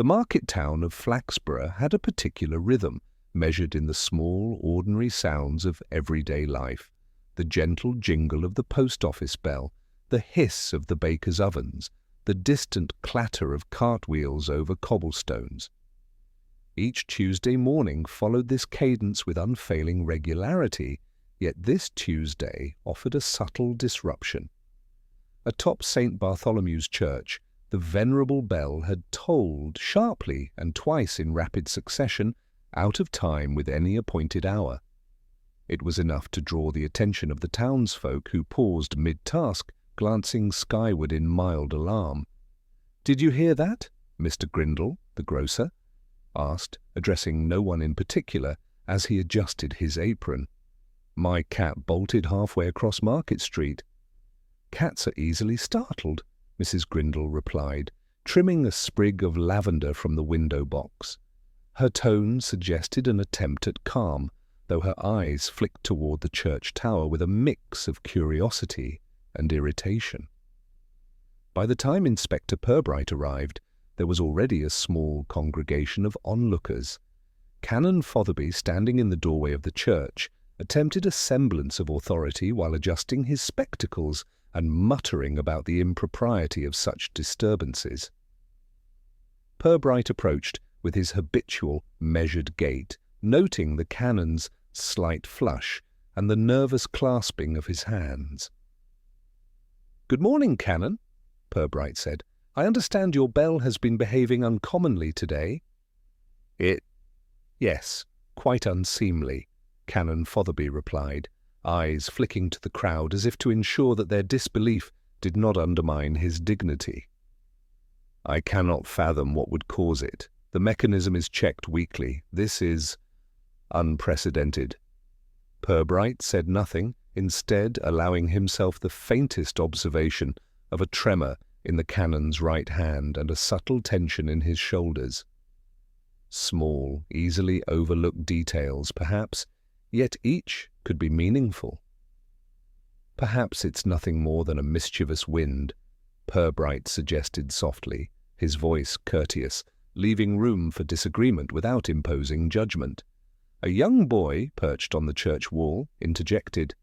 The market town of Flaxborough had a particular rhythm, measured in the small, ordinary sounds of everyday life, the gentle jingle of the post office bell, the hiss of the baker's ovens, the distant clatter of cartwheels over cobblestones. Each Tuesday morning followed this cadence with unfailing regularity, yet this Tuesday offered a subtle disruption. Atop St. Bartholomew's Church, the venerable bell had tolled sharply and twice in rapid succession, out of time with any appointed hour. It was enough to draw the attention of the townsfolk, who paused mid-task, glancing skyward in mild alarm. "Did you hear that?" Mr. Grindle, the grocer, asked, addressing no one in particular, as he adjusted his apron. "My cat bolted halfway across Market Street." "Cats are easily startled," Mrs. Grindle replied, trimming a sprig of lavender from the window box. Her tone suggested an attempt at calm, though her eyes flicked toward the church tower with a mix of curiosity and irritation. By the time Inspector Pirbright arrived, there was already a small congregation of onlookers. Canon Fotherby, standing in the doorway of the church, attempted a semblance of authority while adjusting his spectacles and muttering about the impropriety of such disturbances. Pirbright approached with his habitual measured gait, noting the canon's slight flush and the nervous clasping of his hands. "Good morning, Canon," Pirbright said. "I understand your bell has been behaving uncommonly today." Yes, quite unseemly," Canon Fotherby replied, eyes flicking to the crowd as if to ensure that their disbelief did not undermine his dignity. "I cannot fathom what would cause it. The mechanism is checked weekly. This is unprecedented." Pirbright said nothing, instead allowing himself the faintest observation of a tremor in the canon's right hand and a subtle tension in his shoulders. Small, easily overlooked details, perhaps, yet each could be meaningful. "Perhaps it's nothing more than a mischievous wind," Pirbright suggested softly, his voice courteous, leaving room for disagreement without imposing judgment. A young boy, perched on the church wall, interjected.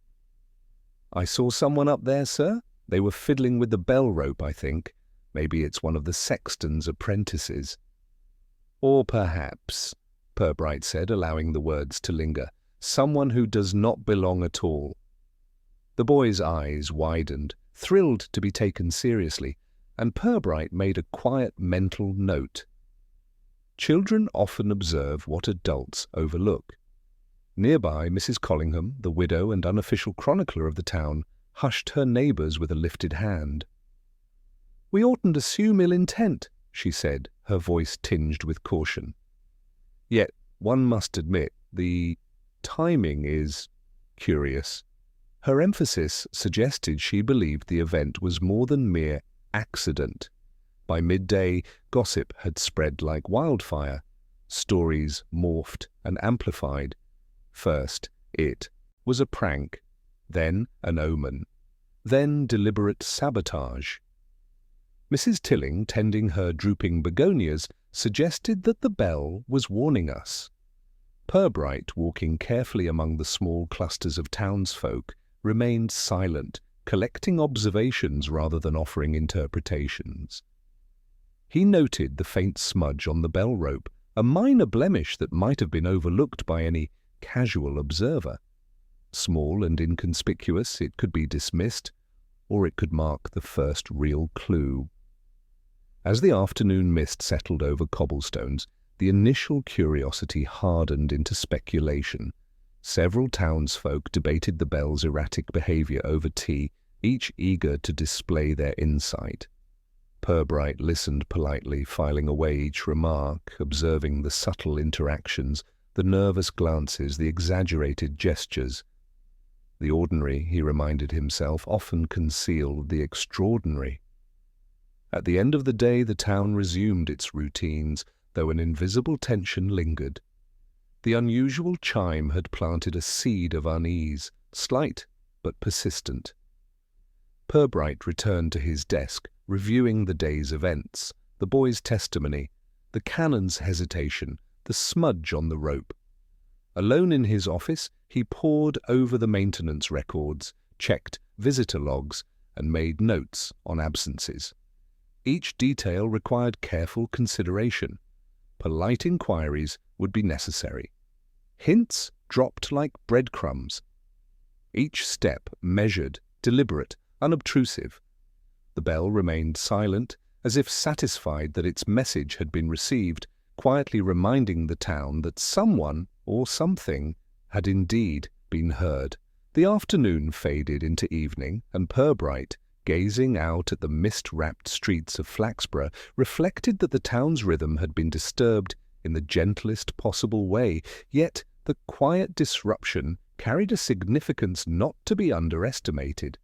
"I saw someone up there, sir. They were fiddling with the bell rope, I think. Maybe it's one of the sexton's apprentices." "Or perhaps," Pirbright said, allowing the words to linger, "someone who does not belong at all." The boy's eyes widened, thrilled to be taken seriously, and Pirbright made a quiet mental note. Children often observe what adults overlook. Nearby, Mrs. Collingham, the widow and unofficial chronicler of the town, hushed her neighbours with a lifted hand. "We oughtn't assume ill intent," she said, her voice tinged with caution. "Yet one must admit the timing is curious." Her emphasis suggested she believed the event was more than mere accident. By midday, gossip had spread like wildfire. Stories morphed and amplified. First, it was a prank, then an omen, then deliberate sabotage. Mrs. Tilling, tending her drooping begonias, suggested that the bell was warning us. Pirbright, walking carefully among the small clusters of townsfolk, remained silent, collecting observations rather than offering interpretations. He noted the faint smudge on the bell rope, a minor blemish that might have been overlooked by any casual observer. Small and inconspicuous, it could be dismissed, or it could mark the first real clue. As the afternoon mist settled over cobblestones, the initial curiosity hardened into speculation. Several townsfolk debated the bell's erratic behavior over tea, each eager to display their insight. Pirbright listened politely, filing away each remark, observing the subtle interactions, the nervous glances, the exaggerated gestures. The ordinary, he reminded himself, often concealed the extraordinary. At the end of the day, the town resumed its routines, though an invisible tension lingered. The unusual chime had planted a seed of unease, slight but persistent. Pirbright returned to his desk, reviewing the day's events, the boy's testimony, the canon's hesitation, the smudge on the rope. Alone in his office, he pored over the maintenance records, checked visitor logs, and made notes on absences. Each detail required careful consideration. Polite inquiries would be necessary. Hints dropped like breadcrumbs. Each step measured, deliberate, unobtrusive. The bell remained silent, as if satisfied that its message had been received, quietly reminding the town that someone or something had indeed been heard. The afternoon faded into evening, and Pirbright, gazing out at the mist-wrapped streets of Flaxborough, reflected that the town's rhythm had been disturbed in the gentlest possible way, yet the quiet disruption carried a significance not to be underestimated.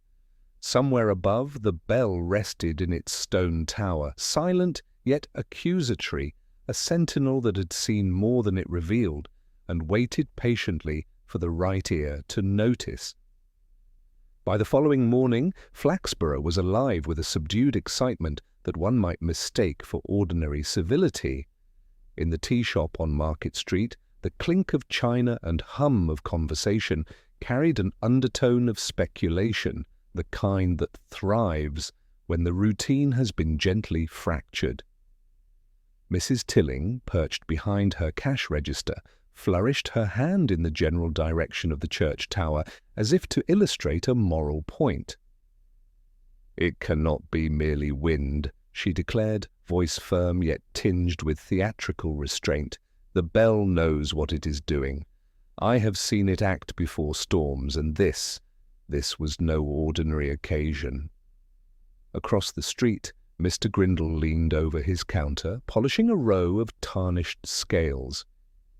Somewhere above, the bell rested in its stone tower, silent yet accusatory, a sentinel that had seen more than it revealed, and waited patiently for the right ear to notice. By the following morning, Flaxborough was alive with a subdued excitement that one might mistake for ordinary civility. In the tea shop on Market Street, the clink of china and hum of conversation carried an undertone of speculation, the kind that thrives when the routine has been gently fractured. Mrs. Tilling, perched behind her cash register, flourished her hand in the general direction of the church tower as if to illustrate a moral point. "It cannot be merely wind," she declared, voice firm yet tinged with theatrical restraint. "The bell knows what it is doing. I have seen it act before storms, and this was no ordinary occasion." Across the street, Mr. Grindle leaned over his counter, polishing a row of tarnished scales.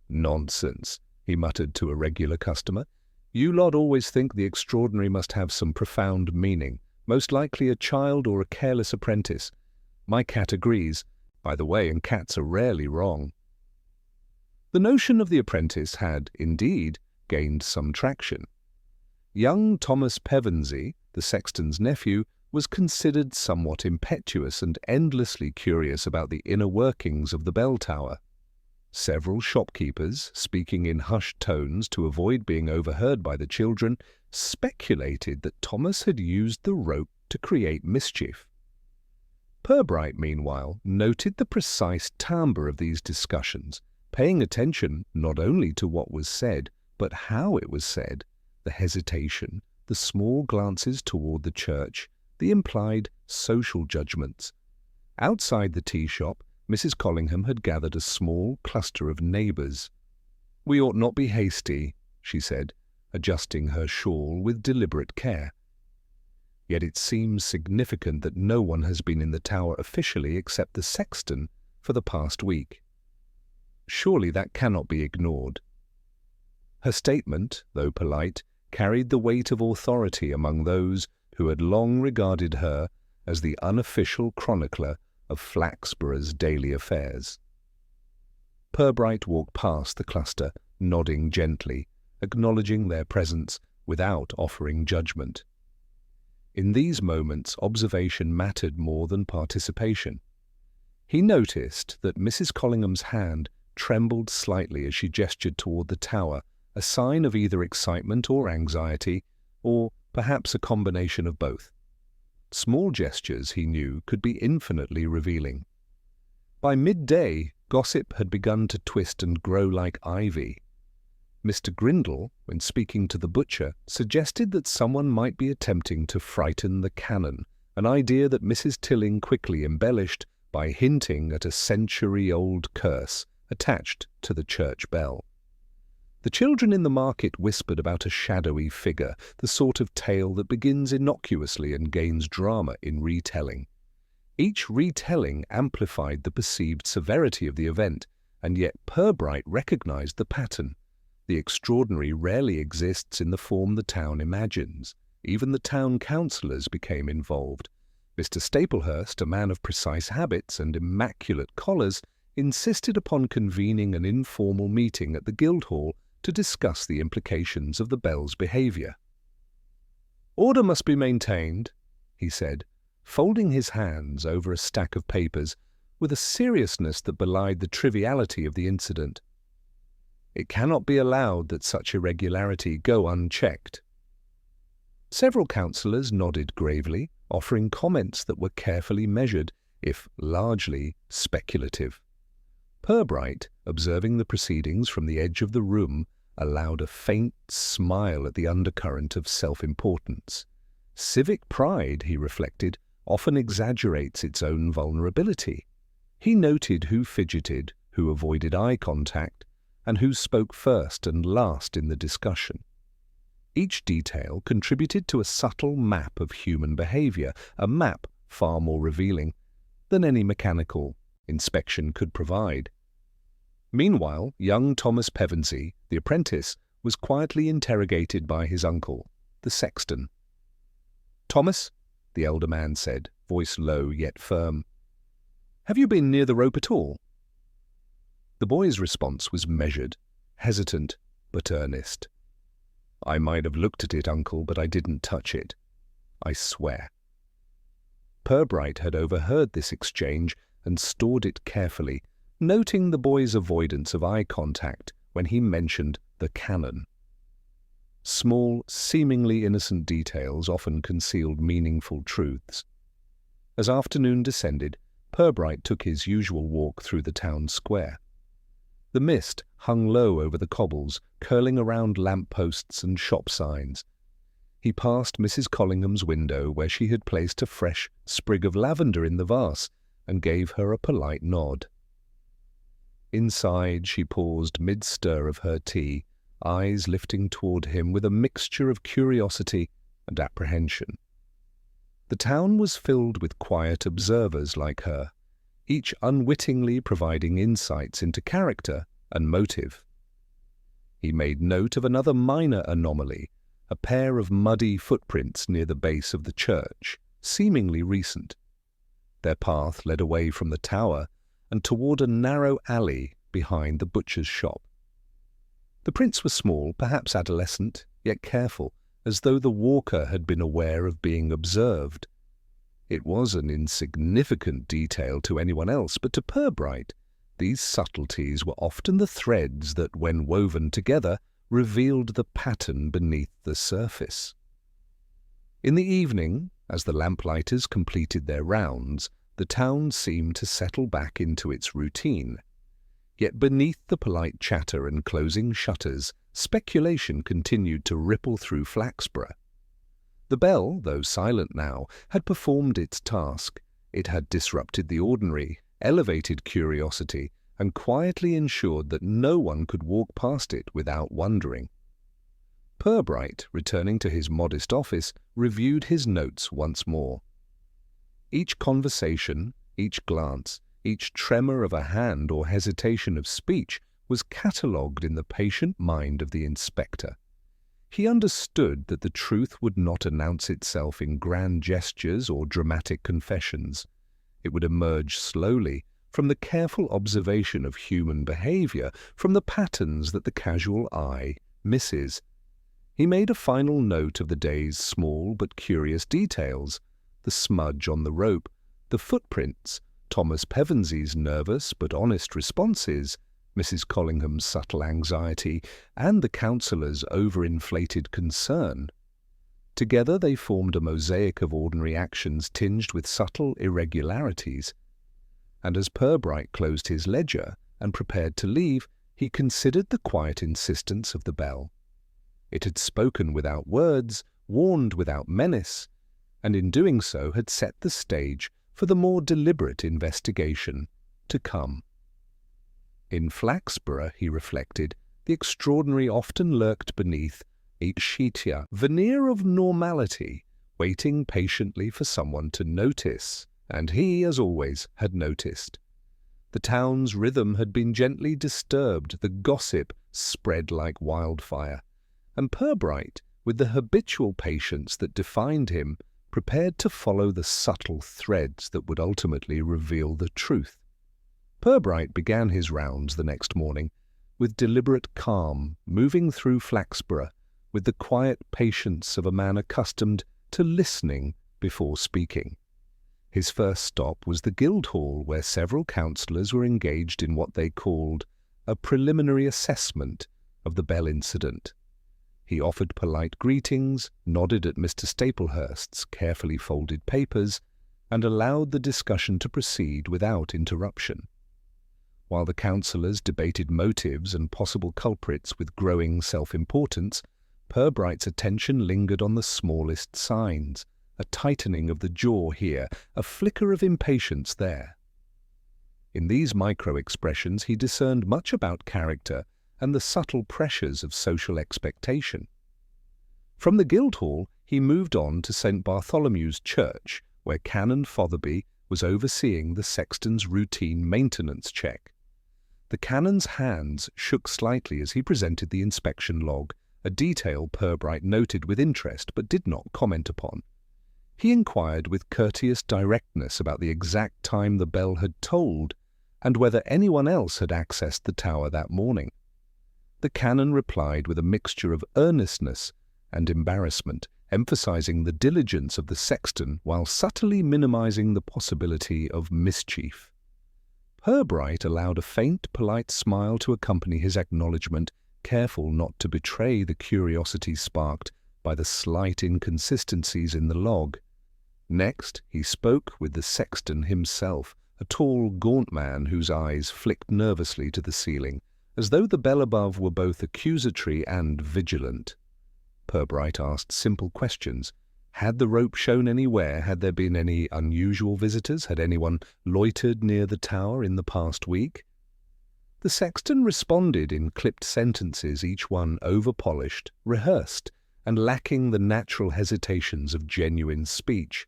"Nonsense," he muttered to a regular customer. "You lot always think the extraordinary must have some profound meaning, most likely a child or a careless apprentice. My cat agrees, by the way, and cats are rarely wrong." The notion of the apprentice had, indeed, gained some traction. Young Thomas Pevensey, the sexton's nephew, was considered somewhat impetuous and endlessly curious about the inner workings of the bell tower. Several shopkeepers, speaking in hushed tones to avoid being overheard by the children, speculated that Thomas had used the rope to create mischief. Pirbright, meanwhile, noted the precise timbre of these discussions, paying attention not only to what was said, but how it was said, the hesitation, the small glances toward the church, the implied social judgments. Outside the tea shop, Mrs. Collingham had gathered a small cluster of neighbours. "We ought not be hasty," she said, adjusting her shawl with deliberate care. "Yet it seems significant that no one has been in the tower officially except the sexton for the past week. Surely that cannot be ignored." Her statement, though polite, carried the weight of authority among those who had long regarded her as the unofficial chronicler of Flaxborough's daily affairs. Pirbright walked past the cluster, nodding gently, acknowledging their presence without offering judgment. In these moments, observation mattered more than participation. He noticed that Mrs. Collingham's hand trembled slightly as she gestured toward the tower, a sign of either excitement or anxiety, or perhaps a combination of both. Small gestures, he knew, could be infinitely revealing. By midday, gossip had begun to twist and grow like ivy. Mr. Grindle, when speaking to the butcher, suggested that someone might be attempting to frighten the canon, an idea that Mrs. Tilling quickly embellished by hinting at a century-old curse attached to the church bell. The children in the market whispered about a shadowy figure, the sort of tale that begins innocuously and gains drama in retelling. Each retelling amplified the perceived severity of the event, and yet Pirbright recognized the pattern. The extraordinary rarely exists in the form the town imagines. Even the town councillors became involved. Mr. Staplehurst, a man of precise habits and immaculate collars, insisted upon convening an informal meeting at the Guildhall to discuss the implications of the bell's behaviour. "Order must be maintained," he said, folding his hands over a stack of papers, with a seriousness that belied the triviality of the incident. It cannot be allowed that such irregularity go unchecked. Several councillors nodded gravely, offering comments that were carefully measured, if largely speculative. Pirbright, observing the proceedings from the edge of the room, allowed a faint smile at the undercurrent of self-importance. Civic pride, he reflected, often exaggerates its own vulnerability. He noted who fidgeted, who avoided eye contact, and who spoke first and last in the discussion. Each detail contributed to a subtle map of human behavior, a map far more revealing than any mechanical inspection could provide. Meanwhile, young Thomas Pevensey, the apprentice, was quietly interrogated by his uncle, the sexton. "Thomas," the elder man said, voice low yet firm, "have you been near the rope at all?" The boy's response was measured, hesitant, but earnest. "I might have looked at it, uncle, but I didn't touch it. I swear." Pirbright had overheard this exchange and stored it carefully, noting the boy's avoidance of eye contact when he mentioned the canon. Small, seemingly innocent details often concealed meaningful truths. As afternoon descended, Pirbright took his usual walk through the town square. The mist hung low over the cobbles, curling around lamp-posts and shop signs. He passed Mrs. Collingham's window where she had placed a fresh sprig of lavender in the vase and gave her a polite nod. Inside, she paused mid-stir of her tea, eyes lifting toward him with a mixture of curiosity and apprehension. The town was filled with quiet observers like her, each unwittingly providing insights into character and motive. He made note of another minor anomaly, a pair of muddy footprints near the base of the church, seemingly recent. Their path led away from the tower and toward a narrow alley behind the butcher's shop. The prints were small, perhaps adolescent, yet careful, as though the walker had been aware of being observed. It was an insignificant detail to anyone else, but to Pirbright, these subtleties were often the threads that, when woven together, revealed the pattern beneath the surface. In the evening, as the lamplighters completed their rounds, the town seemed to settle back into its routine. Yet beneath the polite chatter and closing shutters, speculation continued to ripple through Flaxborough. The bell, though silent now, had performed its task. It had disrupted the ordinary, elevated curiosity, and quietly ensured that no one could walk past it without wondering. Pirbright, returning to his modest office, reviewed his notes once more. Each conversation, each glance, each tremor of a hand or hesitation of speech was catalogued in the patient mind of the inspector. He understood that the truth would not announce itself in grand gestures or dramatic confessions. It would emerge slowly from the careful observation of human behavior, from the patterns that the casual eye misses. He made a final note of the day's small but curious details: the smudge on the rope, the footprints, Thomas Pevensey's nervous but honest responses, Mrs. Collingham's subtle anxiety, and the counsellor's overinflated concern. Together they formed a mosaic of ordinary actions tinged with subtle irregularities. And as Pirbright closed his ledger and prepared to leave, he considered the quiet insistence of the bell. It had spoken without words, warned without menace, and in doing so had set the stage for the more deliberate investigation to come. In Flaxborough, he reflected, the extraordinary often lurked beneath a sheetia veneer of normality, waiting patiently for someone to notice, and he, as always, had noticed. The town's rhythm had been gently disturbed, the gossip spread like wildfire, and Pirbright, with the habitual patience that defined him, prepared to follow the subtle threads that would ultimately reveal the truth. Pirbright began his rounds the next morning with deliberate calm, moving through Flaxborough with the quiet patience of a man accustomed to listening before speaking. His first stop was the Guildhall, where several councillors were engaged in what they called a preliminary assessment of the bell incident. He offered polite greetings, nodded at Mr. Staplehurst's carefully folded papers, and allowed the discussion to proceed without interruption. While the councillors debated motives and possible culprits with growing self-importance, Pirbright's attention lingered on the smallest signs, a tightening of the jaw here, a flicker of impatience there. In these micro-expressions he discerned much about character and the subtle pressures of social expectation. From the Guildhall he moved on to St. Bartholomew's Church, where Canon Fotherby was overseeing the sexton's routine maintenance check. The canon's hands shook slightly as he presented the inspection log, a detail Pirbright noted with interest but did not comment upon. He inquired with courteous directness about the exact time the bell had tolled and whether anyone else had accessed the tower that morning. The canon replied with a mixture of earnestness and embarrassment, emphasizing the diligence of the sexton while subtly minimizing the possibility of mischief. Pirbright allowed a faint, polite smile to accompany his acknowledgment, careful not to betray the curiosity sparked by the slight inconsistencies in the log. Next, he spoke with the sexton himself, a tall, gaunt man whose eyes flicked nervously to the ceiling, as though the bell above were both accusatory and vigilant. Pirbright asked simple questions. Had the rope shown anywhere? Had there been any unusual visitors? Had anyone loitered near the tower in the past week? The sexton responded in clipped sentences, each one over-polished, rehearsed, and lacking the natural hesitations of genuine speech.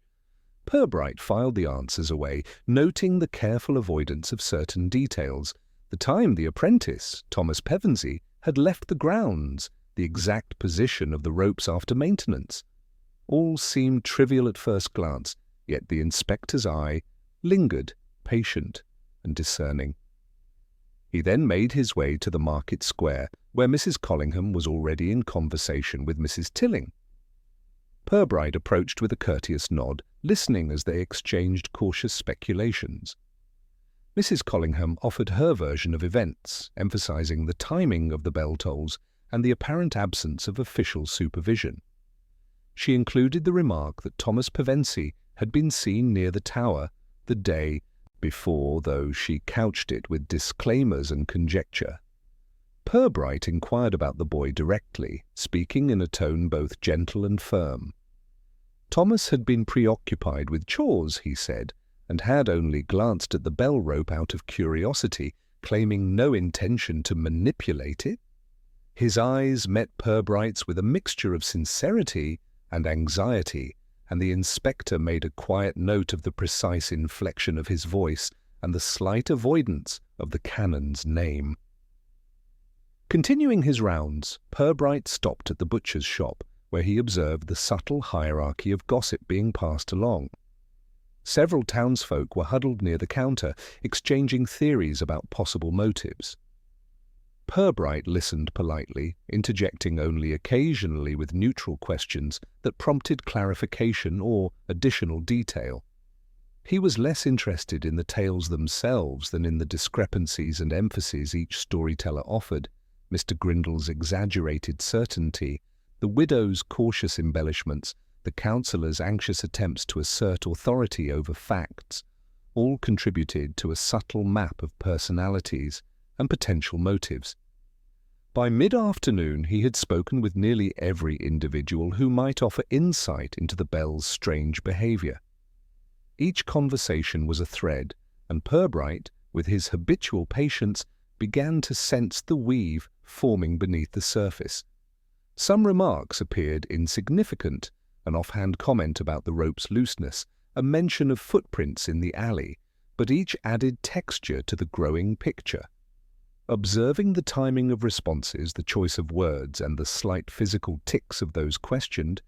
Pirbright filed the answers away, noting the careful avoidance of certain details. The time the apprentice, Thomas Pevensey, had left the grounds, the exact position of the ropes after maintenance. All seemed trivial at first glance, yet the inspector's eye lingered, patient and discerning. He then made his way to the market square, where Mrs. Collingham was already in conversation with Mrs. Tilling. Pirbright approached with a courteous nod, listening as they exchanged cautious speculations. Mrs. Collingham offered her version of events, emphasizing the timing of the bell tolls and the apparent absence of official supervision. She included the remark that Thomas Pevensey had been seen near the tower the day before, though she couched it with disclaimers and conjecture. Pirbright inquired about the boy directly, speaking in a tone both gentle and firm. Thomas had been preoccupied with chores, he said, and had only glanced at the bell rope out of curiosity, claiming no intention to manipulate it. His eyes met Pirbright's with a mixture of sincerity and anxiety, and the inspector made a quiet note of the precise inflection of his voice and the slight avoidance of the canon's name. Continuing his rounds, Pirbright stopped at the butcher's shop, where he observed the subtle hierarchy of gossip being passed along. Several townsfolk were huddled near the counter, exchanging theories about possible motives. Pirbright listened politely, interjecting only occasionally with neutral questions that prompted clarification or additional detail. He was less interested in the tales themselves than in the discrepancies and emphases each storyteller offered, Mr. Grindle's exaggerated certainty, the widow's cautious embellishments, the counsellor's anxious attempts to assert authority over facts, all contributed to a subtle map of personalities and potential motives. By mid-afternoon he had spoken with nearly every individual who might offer insight into the bell's strange behaviour. Each conversation was a thread, and Pirbright, with his habitual patience, began to sense the weave forming beneath the surface. Some remarks appeared insignificant, an offhand comment about the rope's looseness, a mention of footprints in the alley, but each added texture to the growing picture. Observing the timing of responses, the choice of words, and the slight physical tics of those questioned,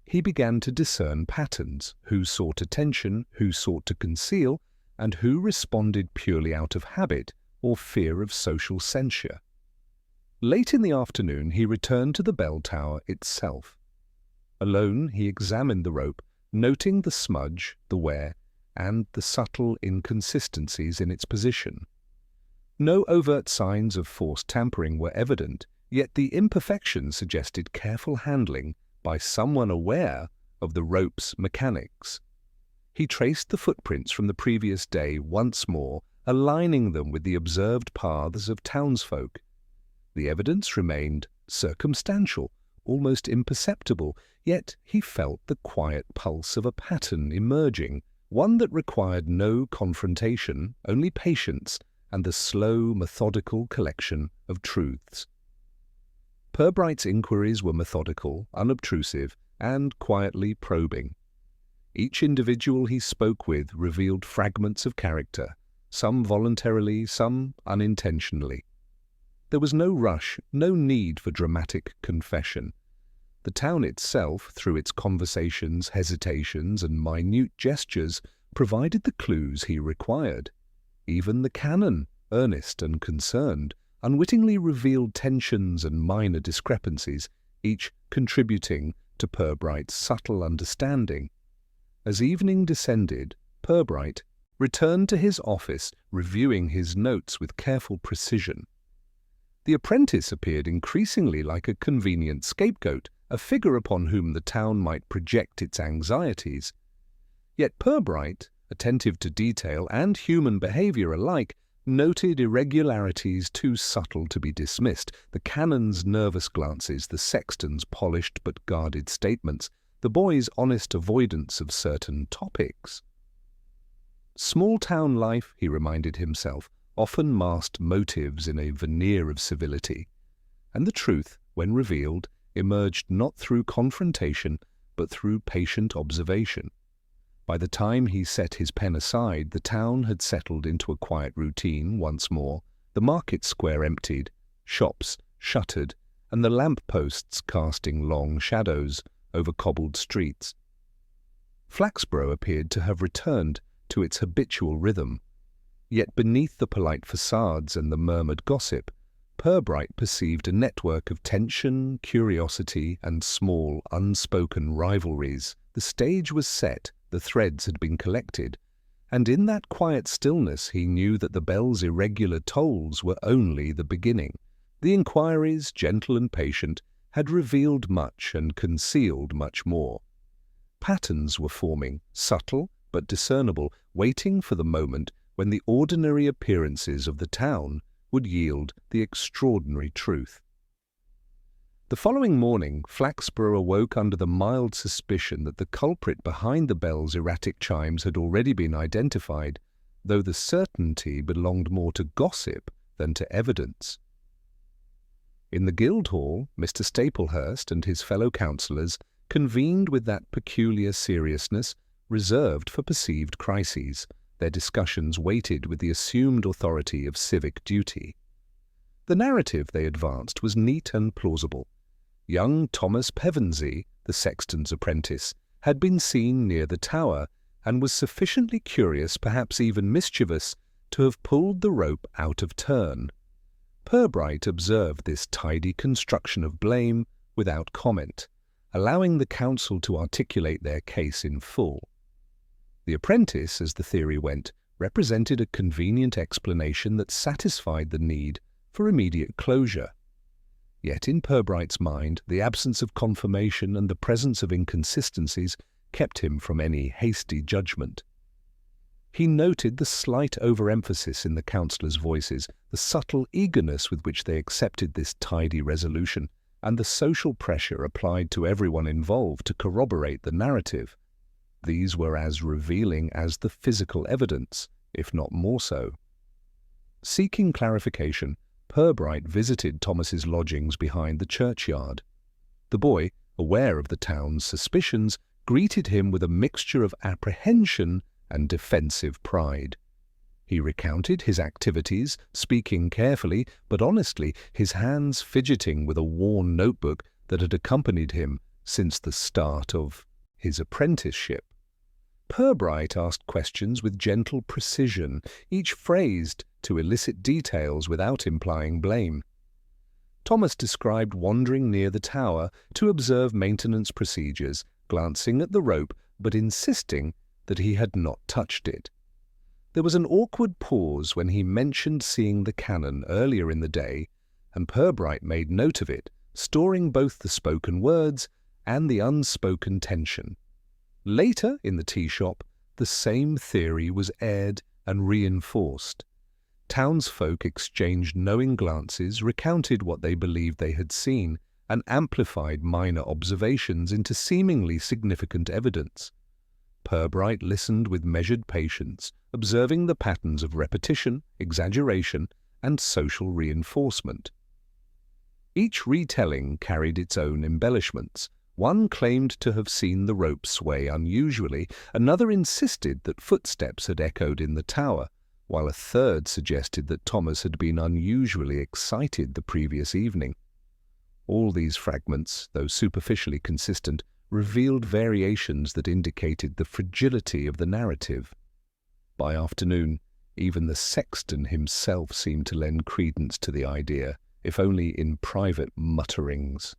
he began to discern patterns, who sought attention, who sought to conceal, and who responded purely out of habit or fear of social censure. Late in the afternoon he returned to the bell tower itself. Alone he examined the rope, noting the smudge, the wear, and the subtle inconsistencies in its position. No overt signs of forced tampering were evident, yet the imperfections suggested careful handling by someone aware of the rope's mechanics. He traced the footprints from the previous day once more, aligning them with the observed paths of townsfolk. The evidence remained circumstantial, almost imperceptible, yet he felt the quiet pulse of a pattern emerging, one that required no confrontation, only patience and the slow, methodical collection of truths. Pirbright's inquiries were methodical, unobtrusive, and quietly probing. Each individual he spoke with revealed fragments of character, some voluntarily, some unintentionally. There was no rush, no need for dramatic confession. The town itself, through its conversations, hesitations, and minute gestures, provided the clues he required. Even the canon, earnest and concerned, unwittingly revealed tensions and minor discrepancies, each contributing to Pirbright's subtle understanding. As evening descended, Pirbright returned to his office, reviewing his notes with careful precision. The apprentice appeared increasingly like a convenient scapegoat, a figure upon whom the town might project its anxieties. Yet Pirbright, attentive to detail and human behavior alike, noted irregularities too subtle to be dismissed: the canon's nervous glances, the sexton's polished but guarded statements, the boy's honest avoidance of certain topics. Small-town life, he reminded himself, often masked motives in a veneer of civility, and the truth, when revealed, emerged not through confrontation but through patient observation. By the time he set his pen aside, the town had settled into a quiet routine once more, the market square emptied, shops shuttered, and the lamp-posts casting long shadows over cobbled streets. Flaxborough appeared to have returned to its habitual rhythm. Yet beneath the polite facades and the murmured gossip, Pirbright perceived a network of tension, curiosity, and small, unspoken rivalries. The stage was set, the threads had been collected, and in that quiet stillness he knew that the bell's irregular tolls were only the beginning. The inquiries, gentle and patient, had revealed much and concealed much more. Patterns were forming, subtle but discernible, waiting for the moment when the ordinary appearances of the town would yield the extraordinary truth. The following morning, Flaxborough awoke under the mild suspicion that the culprit behind the bell's erratic chimes had already been identified, though the certainty belonged more to gossip than to evidence. In the Guildhall, Mr. Staplehurst and his fellow councillors convened with that peculiar seriousness reserved for perceived crises, their discussions weighted with the assumed authority of civic duty. The narrative they advanced was neat and plausible. Young Thomas Pevensey, the sexton's apprentice, had been seen near the tower, and was sufficiently curious, perhaps even mischievous, to have pulled the rope out of turn. Pirbright observed this tidy construction of blame without comment, allowing the council to articulate their case in full. The apprentice, as the theory went, represented a convenient explanation that satisfied the need for immediate closure. Yet in Pirbright's mind, the absence of confirmation and the presence of inconsistencies kept him from any hasty judgment. He noted the slight overemphasis in the councillors' voices, the subtle eagerness with which they accepted this tidy resolution, and the social pressure applied to everyone involved to corroborate the narrative. These were as revealing as the physical evidence, if not more so. Seeking clarification, Pirbright visited Thomas's lodgings behind the churchyard. The boy, aware of the town's suspicions, greeted him with a mixture of apprehension and defensive pride. He recounted his activities, speaking carefully but honestly, his hands fidgeting with a worn notebook that had accompanied him since the start of his apprenticeship. Pirbright asked questions with gentle precision, each phrased to elicit details without implying blame. Thomas described wandering near the tower to observe maintenance procedures, glancing at the rope but insisting that he had not touched it. There was an awkward pause when he mentioned seeing the canon earlier in the day, and Pirbright made note of it, storing both the spoken words and the unspoken tension. Later, in the tea shop, the same theory was aired and reinforced. Townsfolk exchanged knowing glances, recounted what they believed they had seen, and amplified minor observations into seemingly significant evidence. Pirbright listened with measured patience, observing the patterns of repetition, exaggeration, and social reinforcement. Each retelling carried its own embellishments. One claimed to have seen the rope sway unusually, another insisted that footsteps had echoed in the tower, while a third suggested that Thomas had been unusually excited the previous evening. All these fragments, though superficially consistent, revealed variations that indicated the fragility of the narrative. By afternoon, even the sexton himself seemed to lend credence to the idea, if only in private mutterings.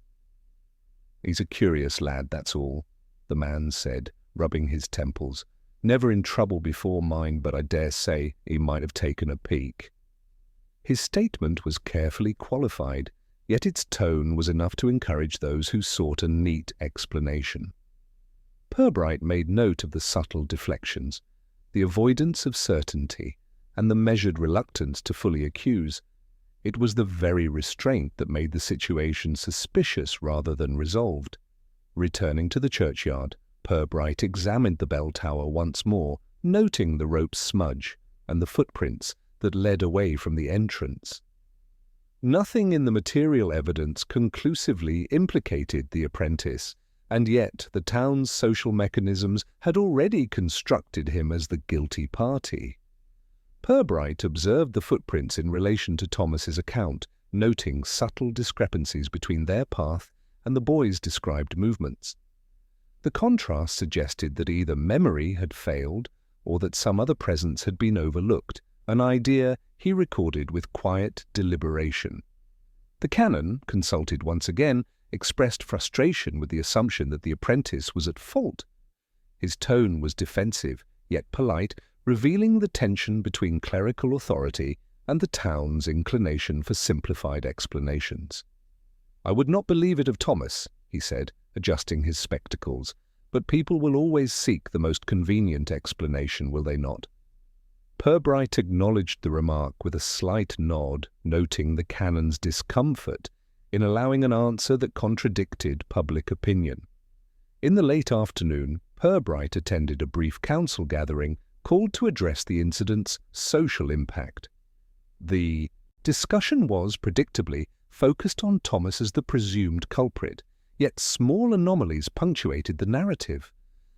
"He's a curious lad, that's all," the man said, rubbing his temples. "Never in trouble before, mind, but I dare say he might have taken a peek." His statement was carefully qualified, yet its tone was enough to encourage those who sought a neat explanation. Pirbright made note of the subtle deflections, the avoidance of certainty, and the measured reluctance to fully accuse. It was the very restraint that made the situation suspicious rather than resolved. Returning to the churchyard, Pirbright examined the bell tower once more, noting the rope's smudge and the footprints that led away from the entrance. Nothing in the material evidence conclusively implicated the apprentice, and yet the town's social mechanisms had already constructed him as the guilty party. Pirbright observed the footprints in relation to Thomas's account, noting subtle discrepancies between their path and the boy's described movements. The contrast suggested that either memory had failed or that some other presence had been overlooked, an idea he recorded with quiet deliberation. The canon, consulted once again, expressed frustration with the assumption that the apprentice was at fault. His tone was defensive, yet polite, revealing the tension between clerical authority and the town's inclination for simplified explanations. "I would not believe it of Thomas," he said, adjusting his spectacles, "but people will always seek the most convenient explanation, will they not?" Pirbright acknowledged the remark with a slight nod, noting the canon's discomfort in allowing an answer that contradicted public opinion. In the late afternoon, Pirbright attended a brief council gathering called to address the incident's social impact. The discussion was, predictably, focused on Thomas as the presumed culprit, yet small anomalies punctuated the narrative.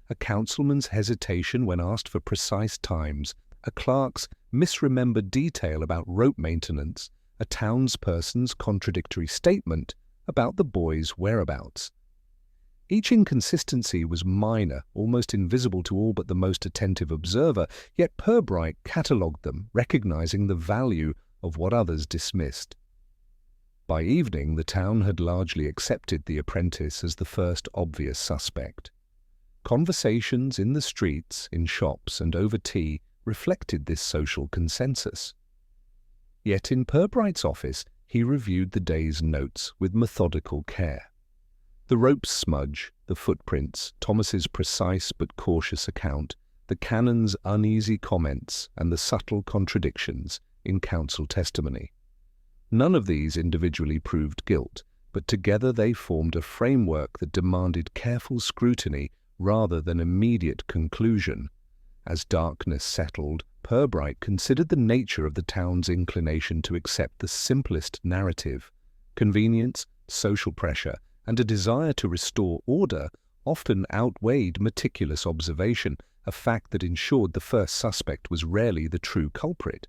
A councilman's hesitation when asked for precise times, a clerk's misremembered detail about rope maintenance, a townsperson's contradictory statement about the boy's whereabouts. Each inconsistency was minor, almost invisible to all but the most attentive observer, yet Pirbright catalogued them, recognizing the value of what others dismissed. By evening, the town had largely accepted the apprentice as the first obvious suspect. Conversations in the streets, in shops, and over tea reflected this social consensus. Yet in Pirbright's office, he reviewed the day's notes with methodical care. The rope's smudge, the footprints, Thomas's precise but cautious account, the canon's uneasy comments, and the subtle contradictions in council testimony. None of these individually proved guilt, but together they formed a framework that demanded careful scrutiny rather than immediate conclusion. As darkness settled, Pirbright considered the nature of the town's inclination to accept the simplest narrative. Convenience, social pressure, and a desire to restore order often outweighed meticulous observation, a fact that ensured the first suspect was rarely the true culprit.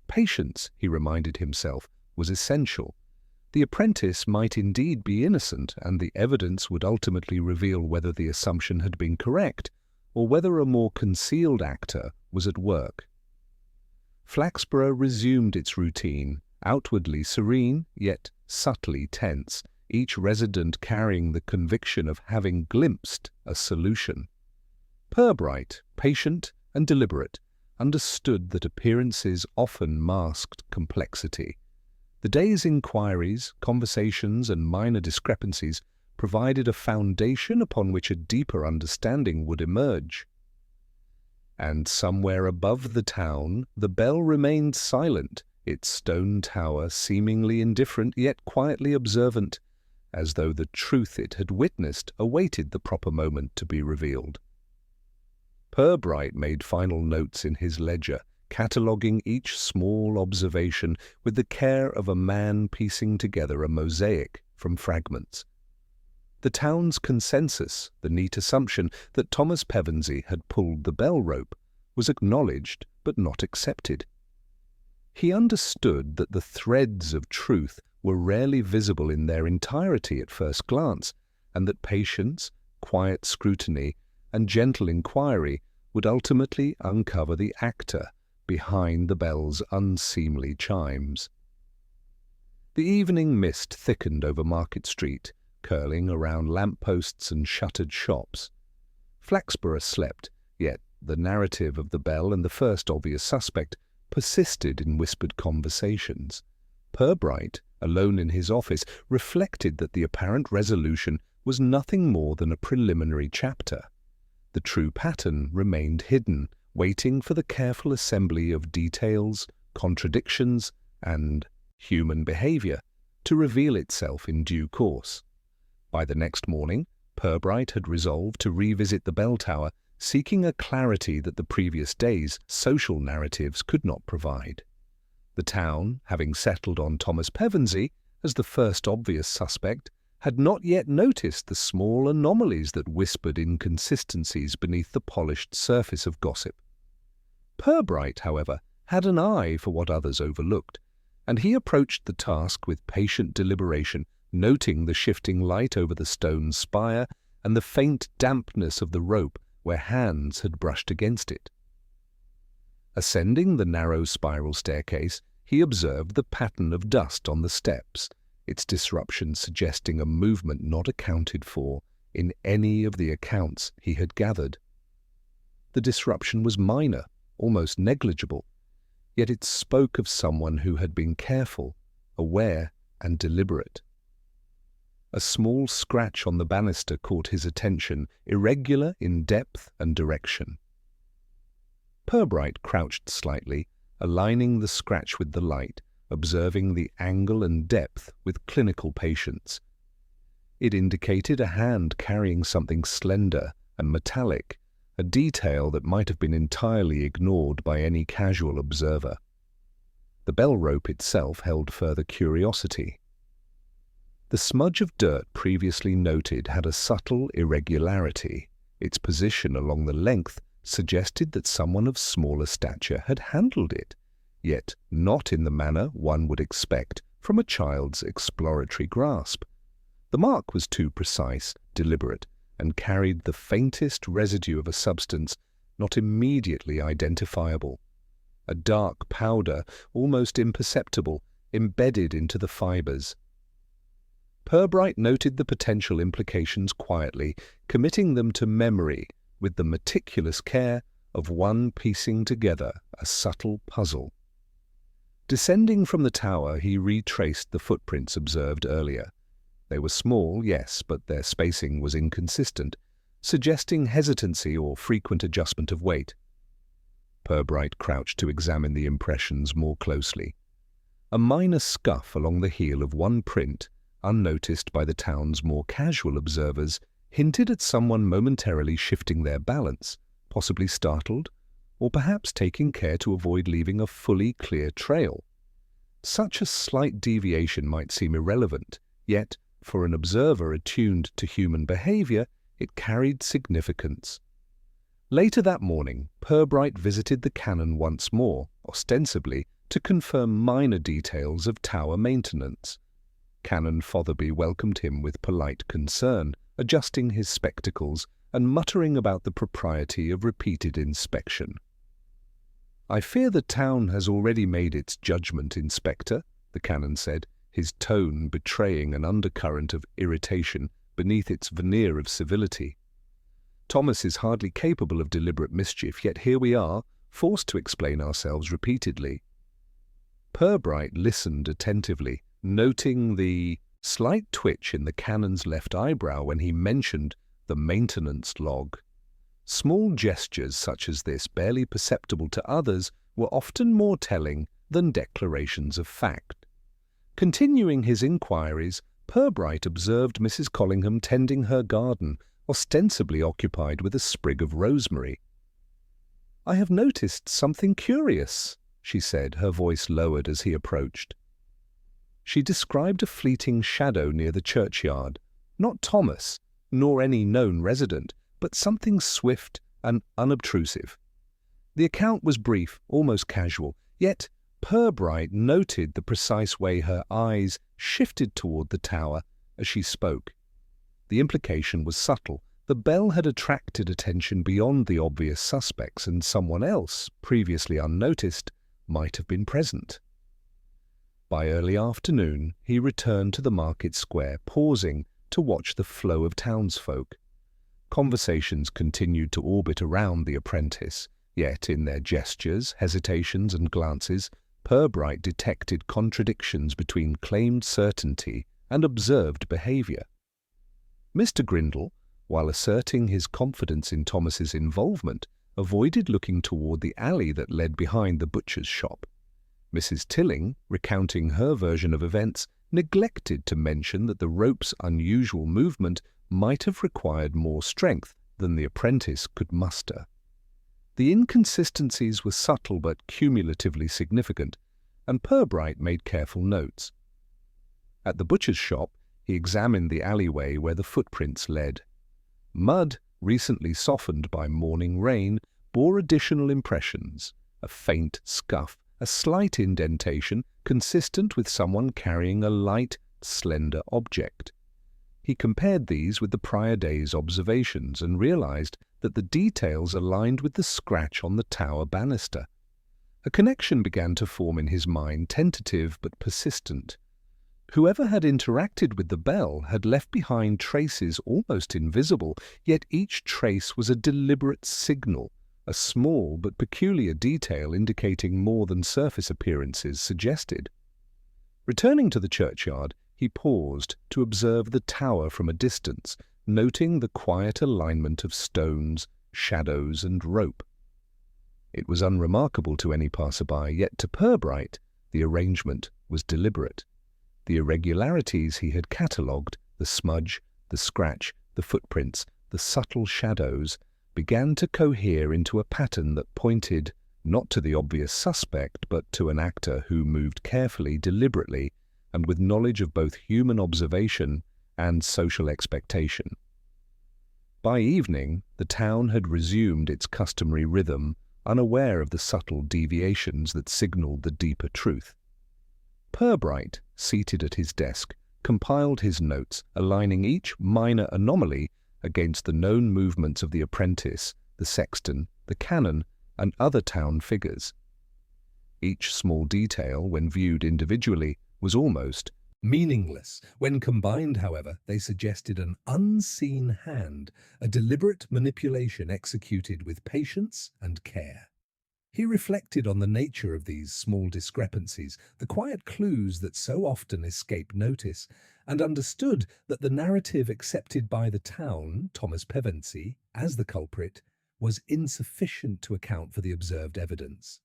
Patience, he reminded himself, was essential. The apprentice might indeed be innocent, and the evidence would ultimately reveal whether the assumption had been correct, or whether a more concealed actor was at work. Flaxborough resumed its routine, outwardly serene, yet subtly tense, each resident carrying the conviction of having glimpsed a solution. Pirbright, patient and deliberate, understood that appearances often masked complexity. The day's inquiries, conversations, and minor discrepancies provided a foundation upon which a deeper understanding would emerge. And somewhere above the town, the bell remained silent, its stone tower seemingly indifferent yet quietly observant, as though the truth it had witnessed awaited the proper moment to be revealed. Pirbright made final notes in his ledger, cataloguing each small observation with the care of a man piecing together a mosaic from fragments. The town's consensus, the neat assumption that Thomas Pevensey had pulled the bell rope, was acknowledged but not accepted. He understood that the threads of truth were rarely visible in their entirety at first glance, and that patience, quiet scrutiny, and gentle inquiry would ultimately uncover the actor behind the bell's unseemly chimes. The evening mist thickened over Market Street, curling around lamp-posts and shuttered shops. Flaxborough slept, yet the narrative of the bell and the first obvious suspect persisted in whispered conversations. Pirbright, alone in his office, reflected that the apparent resolution was nothing more than a preliminary chapter. The true pattern remained hidden, waiting for the careful assembly of details, contradictions, and human behavior to reveal itself in due course. By the next morning, Pirbright had resolved to revisit the bell tower, seeking a clarity that the previous day's social narratives could not provide. The town, having settled on Thomas Pevensey as the first obvious suspect, had not yet noticed the small anomalies that whispered inconsistencies beneath the polished surface of gossip. Pirbright, however, had an eye for what others overlooked, and he approached the task with patient deliberation, noting the shifting light over the stone spire and the faint dampness of the rope where hands had brushed against it. Ascending the narrow spiral staircase, he observed the pattern of dust on the steps, its disruption suggesting a movement not accounted for in any of the accounts he had gathered. The disruption was minor, almost negligible, yet it spoke of someone who had been careful, aware, and deliberate. A small scratch on the banister caught his attention, irregular in depth and direction. Pirbright crouched slightly, aligning the scratch with the light, observing the angle and depth with clinical patience. It indicated a hand carrying something slender and metallic, a detail that might have been entirely ignored by any casual observer. The bell rope itself held further curiosity. The smudge of dirt previously noted had a subtle irregularity. Its position along the length suggested that someone of smaller stature had handled it, yet not in the manner one would expect from a child's exploratory grasp. The mark was too precise, deliberate, and carried the faintest residue of a substance not immediately identifiable. A dark powder, almost imperceptible, embedded into the fibers. Pirbright noted the potential implications quietly, committing them to memory with the meticulous care of one piecing together a subtle puzzle. Descending from the tower, he retraced the footprints observed earlier. They were small, yes, but their spacing was inconsistent, suggesting hesitancy or frequent adjustment of weight. Pirbright crouched to examine the impressions more closely. A minor scuff along the heel of one print, unnoticed by the town's more casual observers, hinted at someone momentarily shifting their balance, possibly startled, or perhaps taking care to avoid leaving a fully clear trail. Such a slight deviation might seem irrelevant, yet, for an observer attuned to human behavior, it carried significance. Later that morning, Pirbright visited the cannon once more, ostensibly to confirm minor details of tower maintenance. Canon Fotherby welcomed him with polite concern, adjusting his spectacles and muttering about the propriety of repeated inspection. "I fear the town has already made its judgment, Inspector," the canon said, his tone betraying an undercurrent of irritation beneath its veneer of civility. Thomas is hardly capable of deliberate mischief, yet here we are, forced to explain ourselves repeatedly. Pirbright listened attentively, noting the slight twitch in the canon's left eyebrow when he mentioned the maintenance log. Small gestures such as this, barely perceptible to others, were often more telling than declarations of fact. Continuing his inquiries, Pirbright observed Mrs. Collingham tending her garden, ostensibly occupied with a sprig of rosemary. "I have noticed something curious," she said, her voice lowered as he approached. She described a fleeting shadow near the churchyard, not Thomas, nor any known resident, but something swift and unobtrusive. The account was brief, almost casual, yet Pirbright noted the precise way her eyes shifted toward the tower as she spoke. The implication was subtle. The bell had attracted attention beyond the obvious suspects, and someone else, previously unnoticed, might have been present. By early afternoon, he returned to the market square, pausing to watch the flow of townsfolk. Conversations continued to orbit around the apprentice, yet in their gestures, hesitations, and glances, Pirbright detected contradictions between claimed certainty and observed behaviour. Mr. Grindle, while asserting his confidence in Thomas's involvement, avoided looking toward the alley that led behind the butcher's shop. Mrs. Tilling, recounting her version of events, neglected to mention that the rope's unusual movement might have required more strength than the apprentice could muster. The inconsistencies were subtle but cumulatively significant, and Pirbright made careful notes. At the butcher's shop, he examined the alleyway where the footprints led. Mud, recently softened by morning rain, bore additional impressions: a faint scuff, a slight indentation consistent with someone carrying a light, slender object. He compared these with the prior day's observations and realized that the details aligned with the scratch on the tower banister. A connection began to form in his mind, tentative but persistent. Whoever had interacted with the bell had left behind traces almost invisible, yet each trace was a deliberate signal, a small but peculiar detail indicating more than surface appearances suggested. Returning to the churchyard, he paused to observe the tower from a distance, noting the quiet alignment of stones, shadows, and rope. It was unremarkable to any passerby, yet to Pirbright the arrangement was deliberate. The irregularities he had catalogued, the smudge, the scratch, the footprints, the subtle shadows, began to cohere into a pattern that pointed not to the obvious suspect, but to an actor who moved carefully, deliberately, and with knowledge of both human observation and social expectation. By evening, the town had resumed its customary rhythm, unaware of the subtle deviations that signalled the deeper truth. Pirbright, seated at his desk, compiled his notes, aligning each minor anomaly against the known movements of the apprentice, the sexton, the canon, and other town figures. Each small detail, when viewed individually, was almost meaningless. When combined, however, they suggested an unseen hand, a deliberate manipulation executed with patience and care. He reflected on the nature of these small discrepancies, the quiet clues that so often escape notice, and understood that the narrative accepted by the town, Thomas Pevensey, as the culprit, was insufficient to account for the observed evidence.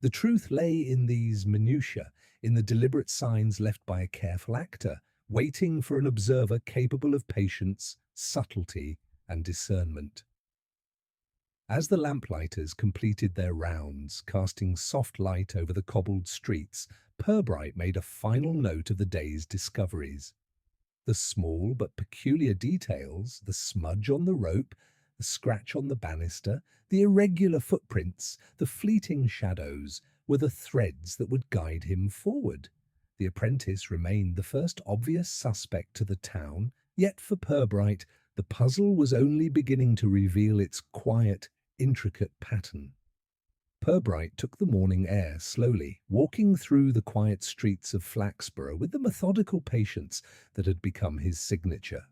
The truth lay in these minutiae, in the deliberate signs left by a careful actor, waiting for an observer capable of patience, subtlety, and discernment. As the lamplighters completed their rounds, casting soft light over the cobbled streets, Pirbright made a final note of the day's discoveries. The small but peculiar details, the smudge on the rope, the scratch on the banister, the irregular footprints, the fleeting shadows, were the threads that would guide him forward. The apprentice remained the first obvious suspect to the town, yet for Pirbright, the puzzle was only beginning to reveal its quiet, intricate pattern. Pirbright took the morning air slowly, walking through the quiet streets of Flaxborough with the methodical patience that had become his signature.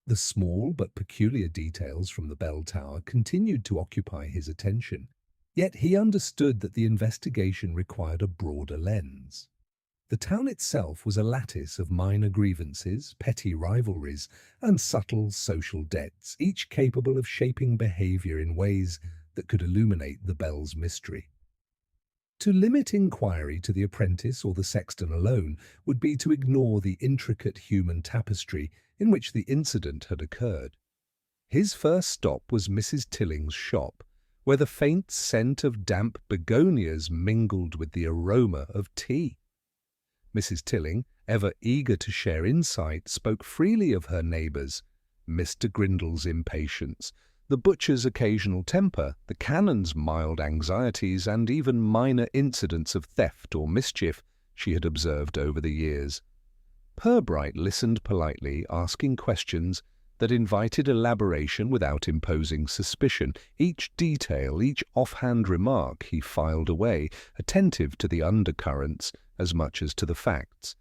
The small but peculiar details from the bell tower continued to occupy his attention, yet he understood that the investigation required a broader lens. The town itself was a lattice of minor grievances, petty rivalries, and subtle social debts, each capable of shaping behavior in ways that could illuminate the bell's mystery. To limit inquiry to the apprentice or the sexton alone would be to ignore the intricate human tapestry in which the incident had occurred. His first stop was Mrs. Tilling's shop, where the faint scent of damp begonias mingled with the aroma of tea. Mrs. Tilling, ever eager to share insight, spoke freely of her neighbours, Mr. Grindle's impatience, the butcher's occasional temper, the canon's mild anxieties, and even minor incidents of theft or mischief she had observed over the years. Pirbright listened politely, asking questions that invited elaboration without imposing suspicion. Each detail, each offhand remark he filed away, attentive to the undercurrents as much as to the facts.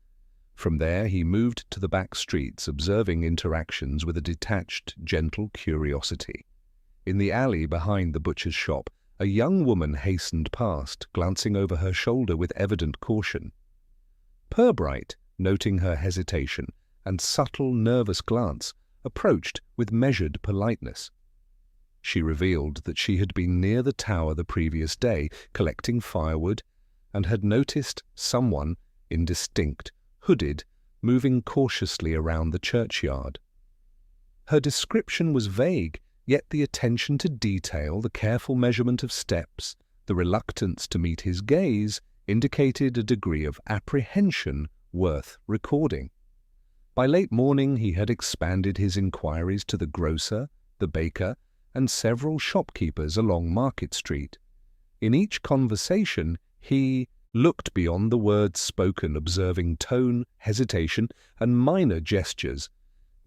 From there he moved to the back streets, observing interactions with a detached, gentle curiosity. In the alley behind the butcher's shop, a young woman hastened past, glancing over her shoulder with evident caution. Pirbright, noting her hesitation and subtle, nervous glance, approached with measured politeness. She revealed that she had been near the tower the previous day, collecting firewood, and had noticed someone, indistinct, hooded, moving cautiously around the churchyard. Her description was vague, yet the attention to detail, the careful measurement of steps, the reluctance to meet his gaze, indicated a degree of apprehension worth recording. By late morning he had expanded his inquiries to the grocer, the baker, and several shopkeepers along Market Street. In each conversation he looked beyond the words spoken, observing tone, hesitation, and minor gestures.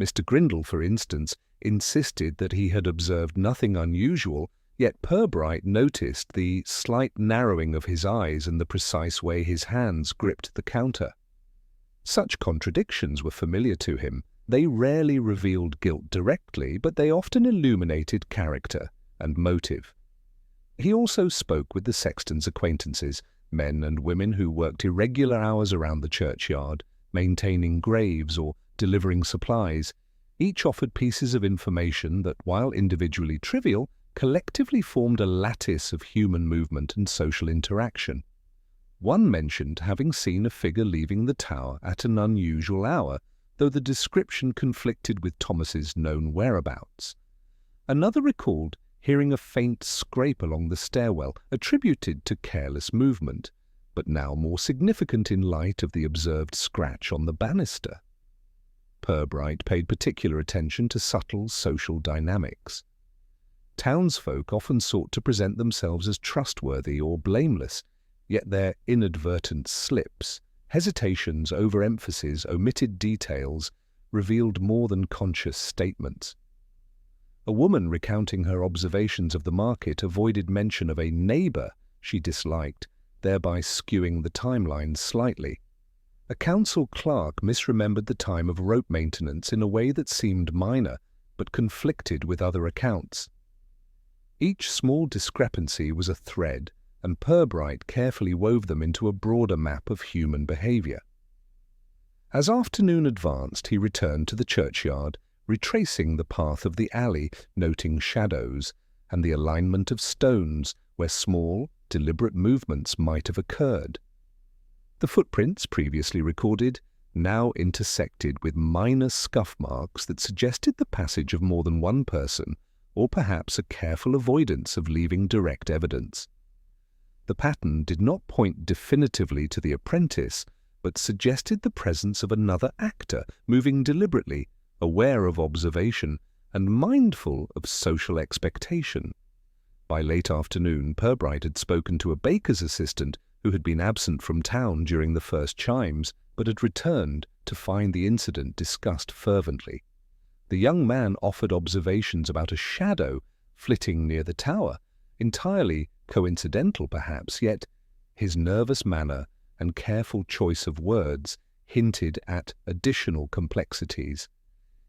Mr. Grindle, for instance, insisted that he had observed nothing unusual, yet Pirbright noticed the slight narrowing of his eyes and the precise way his hands gripped the counter. Such contradictions were familiar to him. They rarely revealed guilt directly, but they often illuminated character and motive. He also spoke with the sexton's acquaintances, men and women who worked irregular hours around the churchyard, maintaining graves or delivering supplies. Each offered pieces of information that, while individually trivial, collectively formed a lattice of human movement and social interaction. One mentioned having seen a figure leaving the tower at an unusual hour, though the description conflicted with Thomas's known whereabouts. Another recalled hearing a faint scrape along the stairwell, attributed to careless movement, but now more significant in light of the observed scratch on the banister. Pirbright paid particular attention to subtle social dynamics. Townsfolk often sought to present themselves as trustworthy or blameless, yet their inadvertent slips, hesitations, overemphasis, omitted details revealed more than conscious statements. A woman recounting her observations of the market avoided mention of a neighbour she disliked, thereby skewing the timeline slightly. A council clerk misremembered the time of rope maintenance in a way that seemed minor, but conflicted with other accounts. Each small discrepancy was a thread, and Pirbright carefully wove them into a broader map of human behaviour. As afternoon advanced, he returned to the churchyard, retracing the path of the alley, noting shadows and the alignment of stones where small, deliberate movements might have occurred. The footprints previously recorded now intersected with minor scuff marks that suggested the passage of more than one person, or perhaps a careful avoidance of leaving direct evidence. The pattern did not point definitively to the apprentice, but suggested the presence of another actor, moving deliberately, aware of observation, and mindful of social expectation. By late afternoon, Pirbright had spoken to a baker's assistant who had been absent from town during the first chimes, but had returned to find the incident discussed fervently. The young man offered observations about a shadow flitting near the tower, entirely coincidental perhaps, yet his nervous manner and careful choice of words hinted at additional complexities.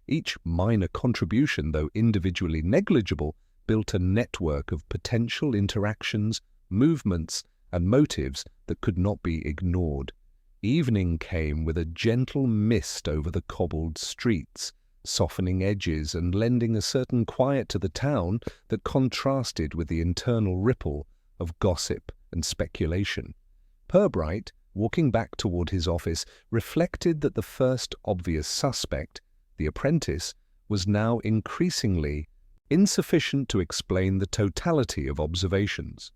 Each minor contribution, though individually negligible, built a network of potential interactions, movements, and motives that could not be ignored. Evening came with a gentle mist over the cobbled streets, softening edges and lending a certain quiet to the town that contrasted with the internal ripple of gossip and speculation. Pirbright, walking back toward his office, reflected that the first obvious suspect, the apprentice, was now increasingly insufficient to explain the totality of observations.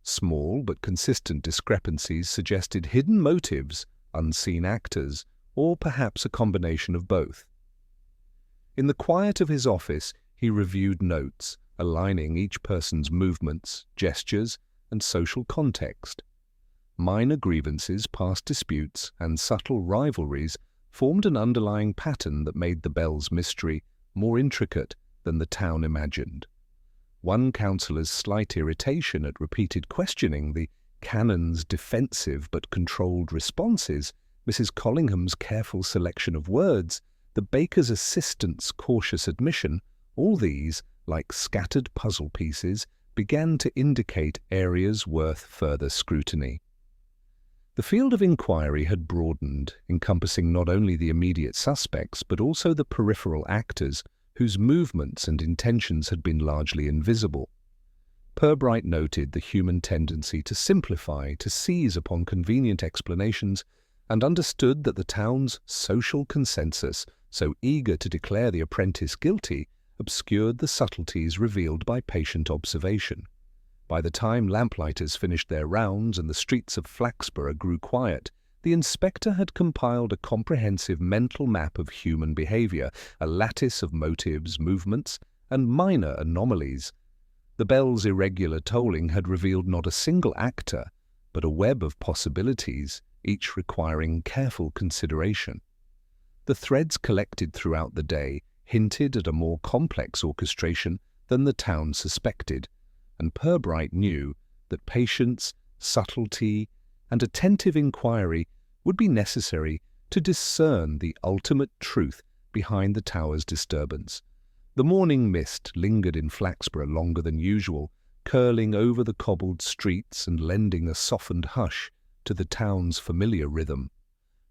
Small but consistent discrepancies suggested hidden motives, unseen actors, or perhaps a combination of both. In the quiet of his office, he reviewed notes, aligning each person's movements, gestures, and social context. Minor grievances, past disputes, and subtle rivalries formed an underlying pattern that made the Bell's mystery more intricate than the town imagined. One councillor's slight irritation at repeated questioning, the canon's defensive but controlled responses, Mrs. Collingham's careful selection of words, the baker's assistant's cautious admission, all these, like scattered puzzle pieces, began to indicate areas worth further scrutiny. The field of inquiry had broadened, encompassing not only the immediate suspects but also the peripheral actors whose movements and intentions had been largely invisible. Pirbright noted the human tendency to simplify, to seize upon convenient explanations, and understood that the town's social consensus, so eager to declare the apprentice guilty, obscured the subtleties revealed by patient observation. By the time lamplighters finished their rounds and the streets of Flaxborough grew quiet, the inspector had compiled a comprehensive mental map of human behaviour, a lattice of motives, movements, and minor anomalies. The Bell's irregular tolling had revealed not a single actor, but a web of possibilities, each requiring careful consideration. The threads collected throughout the day hinted at a more complex orchestration than the town suspected, and Pirbright knew that patience, subtlety, and attentive inquiry would be necessary to discern the ultimate truth behind the tower's disturbance. The morning mist lingered in Flaxborough longer than usual, curling over the cobbled streets and lending a softened hush to the town's familiar rhythm.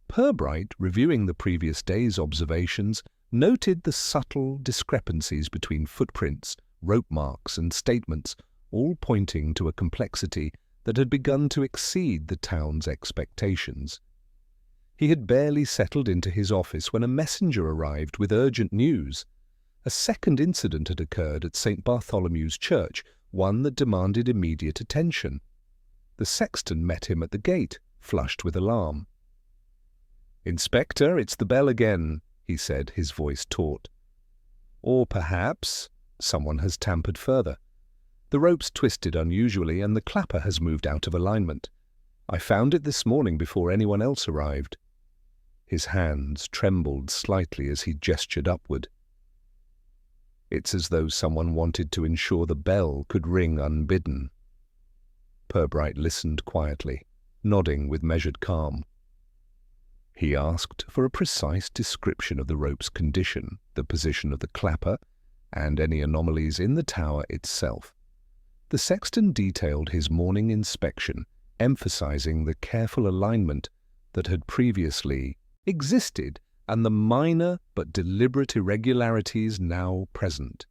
Pirbright, reviewing the previous day's observations, noted the subtle discrepancies between footprints, rope marks, and statements, all pointing to a complexity that had begun to exceed the town's expectations. He had barely settled into his office when a messenger arrived with urgent news. A second incident had occurred at St. Bartholomew's Church, one that demanded immediate attention. The sexton met him at the gate, flushed with alarm. "Inspector, it's the Bell again," he said, his voice taut. "Or perhaps someone has tampered further. The rope's twisted unusually and the clapper has moved out of alignment. I found it this morning before anyone else arrived." His hands trembled slightly as he gestured upward. "It's as though someone wanted to ensure the bell could ring unbidden." Pirbright listened quietly, nodding with measured calm. He asked for a precise description of the rope's condition, the position of the clapper, and any anomalies in the tower itself. The sexton detailed his morning inspection, emphasizing the careful alignment that had previously existed and the minor but deliberate irregularities now present.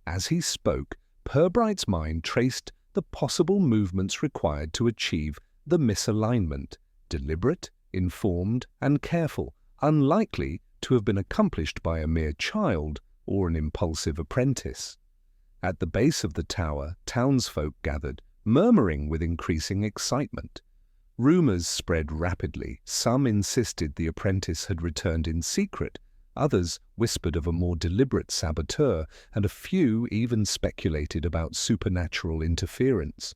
As he spoke, Pirbright's mind traced the possible movements required to achieve the misalignment, deliberate, informed, and careful, unlikely to have been accomplished by a mere child or an impulsive apprentice. At the base of the tower, townsfolk gathered, murmuring with increasing excitement. Rumours spread rapidly. Some insisted the apprentice had returned in secret, others whispered of a more deliberate saboteur, and a few even speculated about supernatural interference.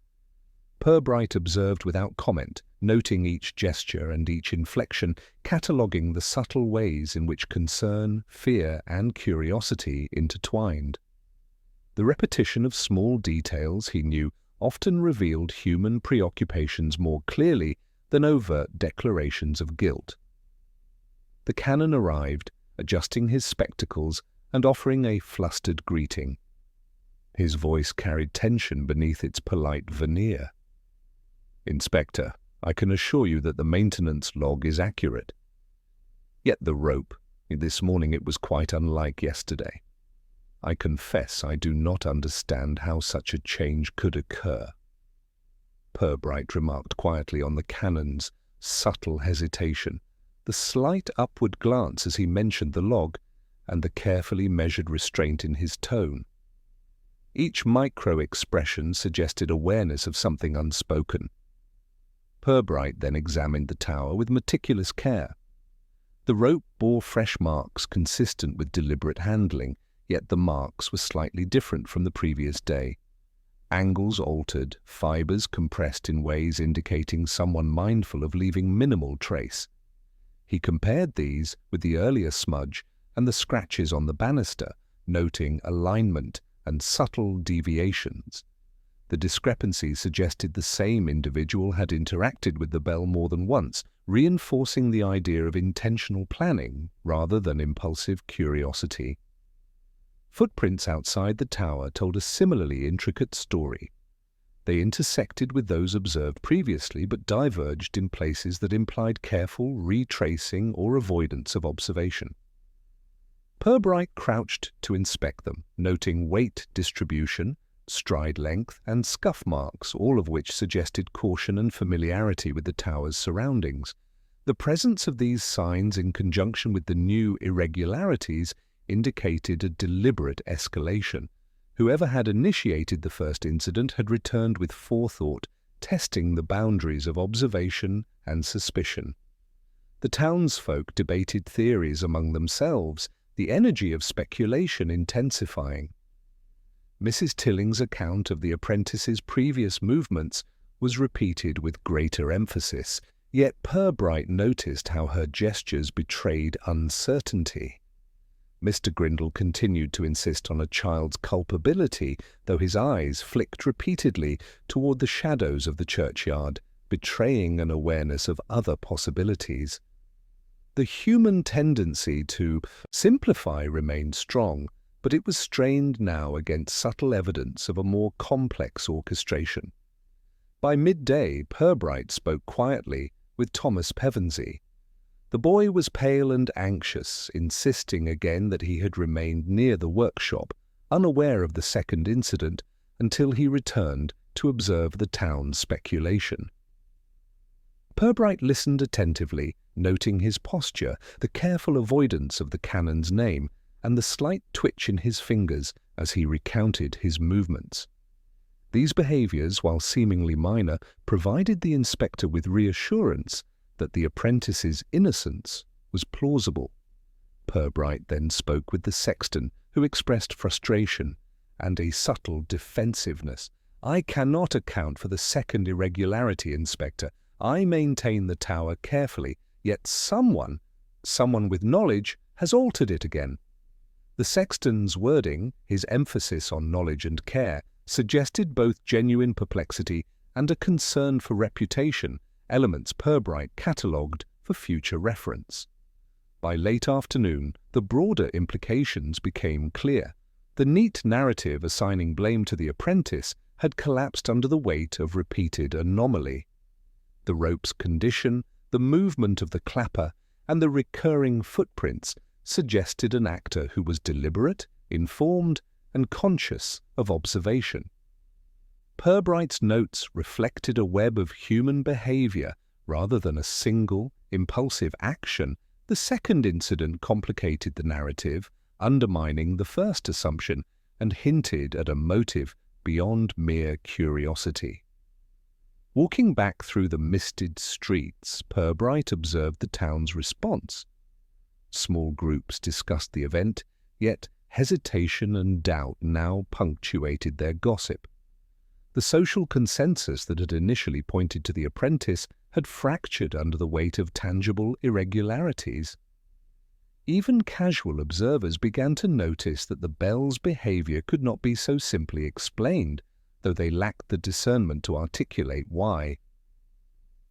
Pirbright observed without comment, noting each gesture and each inflection, cataloguing the subtle ways in which concern, fear, and curiosity intertwined. The repetition of small details, he knew, often revealed human preoccupations more clearly than overt declarations of guilt. The canon arrived, adjusting his spectacles and offering a flustered greeting. His voice carried tension beneath its polite veneer. "Inspector, I can assure you that the maintenance log is accurate. Yet the rope, this morning it was quite unlike yesterday. I confess I do not understand how such a change could occur." Pirbright remarked quietly on the canon's subtle hesitation, the slight upward glance as he mentioned the log, and the carefully measured restraint in his tone. Each micro-expression suggested awareness of something unspoken. Pirbright then examined the tower with meticulous care. The rope bore fresh marks consistent with deliberate handling, yet the marks were slightly different from the previous day. Angles altered, fibers compressed in ways indicating someone mindful of leaving minimal trace. He compared these with the earlier smudge and the scratches on the banister, noting alignment and subtle deviations. The discrepancies suggested the same individual had interacted with the bell more than once, reinforcing the idea of intentional planning rather than impulsive curiosity. Footprints outside the tower told a similarly intricate story. They intersected with those observed previously, but diverged in places that implied careful retracing or avoidance of observation. Pirbright crouched to inspect them, noting weight distribution, stride length, and scuff marks, all of which suggested caution and familiarity with the tower's surroundings. The presence of these signs in conjunction with the new irregularities indicated a deliberate escalation. Whoever had initiated the first incident had returned with forethought, testing the boundaries of observation and suspicion. The townsfolk debated theories among themselves, the energy of speculation intensifying. Mrs. Tilling's account of the apprentice's previous movements was repeated with greater emphasis, yet Pirbright noticed how her gestures betrayed uncertainty. Mr. Grindle continued to insist on a child's culpability, though his eyes flicked repeatedly toward the shadows of the churchyard, betraying an awareness of other possibilities. The human tendency to simplify remained strong, but it was strained now against subtle evidence of a more complex orchestration. By midday, Pirbright spoke quietly with Thomas Pevensey. The boy was pale and anxious, insisting again that he had remained near the workshop, unaware of the second incident, until he returned to observe the town's speculation. Pirbright listened attentively, noting his posture, the careful avoidance of the canon's name, and the slight twitch in his fingers as he recounted his movements. These behaviors, while seemingly minor, provided the inspector with reassurance that the apprentice's innocence was plausible. Pirbright then spoke with the sexton, who expressed frustration and a subtle defensiveness. "I cannot account for the second irregularity, Inspector. I maintain the tower carefully, yet someone with knowledge, has altered it again." The sexton's wording, his emphasis on knowledge and care, suggested both genuine perplexity and a concern for reputation, elements Pirbright catalogued for future reference. By late afternoon, the broader implications became clear. The neat narrative assigning blame to the apprentice had collapsed under the weight of repeated anomaly. The rope's condition, the movement of the clapper, and the recurring footprints suggested an actor who was deliberate, informed, and conscious of observation. Pirbright's notes reflected a web of human behavior rather than a single, impulsive action. The second incident complicated the narrative, undermining the first assumption, and hinted at a motive beyond mere curiosity. Walking back through the misted streets, Pirbright observed the town's response. Small groups discussed the event, yet hesitation and doubt now punctuated their gossip. The social consensus that had initially pointed to the apprentice had fractured under the weight of tangible irregularities. Even casual observers began to notice that the bell's behavior could not be so simply explained, though they lacked the discernment to articulate why.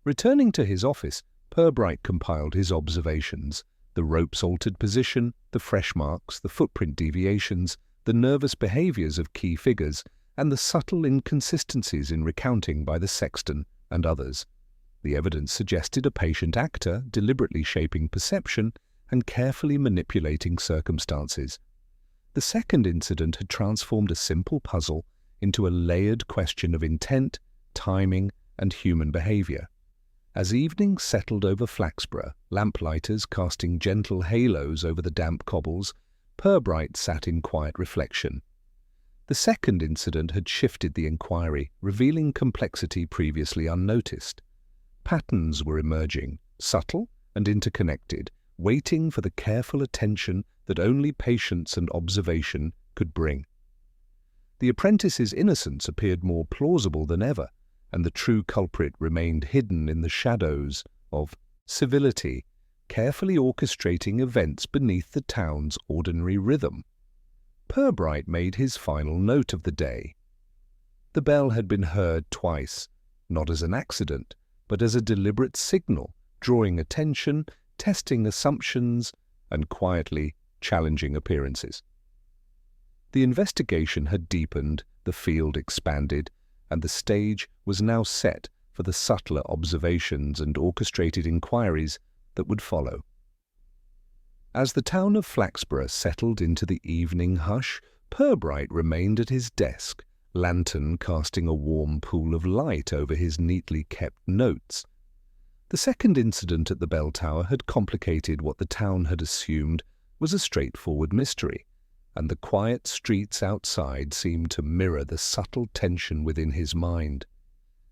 Returning to his office, Pirbright compiled his observations. The rope's altered position, the fresh marks, the footprint deviations, the nervous behaviours of key figures, and the subtle inconsistencies in recounting by the sexton and others. The evidence suggested a patient actor deliberately shaping perception and carefully manipulating circumstances. The second incident had transformed a simple puzzle into a layered question of intent, timing, and human behaviour. As evening settled over Flaxborough, lamplighters casting gentle halos over the damp cobbles, Pirbright sat in quiet reflection. The second incident had shifted the inquiry, revealing complexity previously unnoticed. Patterns were emerging, subtle and interconnected, waiting for the careful attention that only patience and observation could bring. The apprentice's innocence appeared more plausible than ever, and the true culprit remained hidden in the shadows of civility, carefully orchestrating events beneath the town's ordinary rhythm. Pirbright made his final note of the day. The bell had been heard twice, not as an accident, but as a deliberate signal, drawing attention, testing assumptions, and quietly challenging appearances. The investigation had deepened, the field expanded, and the stage was now set for the subtler observations and orchestrated inquiries that would follow. As the town of Flaxborough settled into the evening hush, Pirbright remained at his desk, lantern casting a warm pool of light over his neatly kept notes. The second incident at the bell tower had complicated what the town had assumed was a straightforward mystery, and the quiet streets outside seemed to mirror the subtle tension within his mind.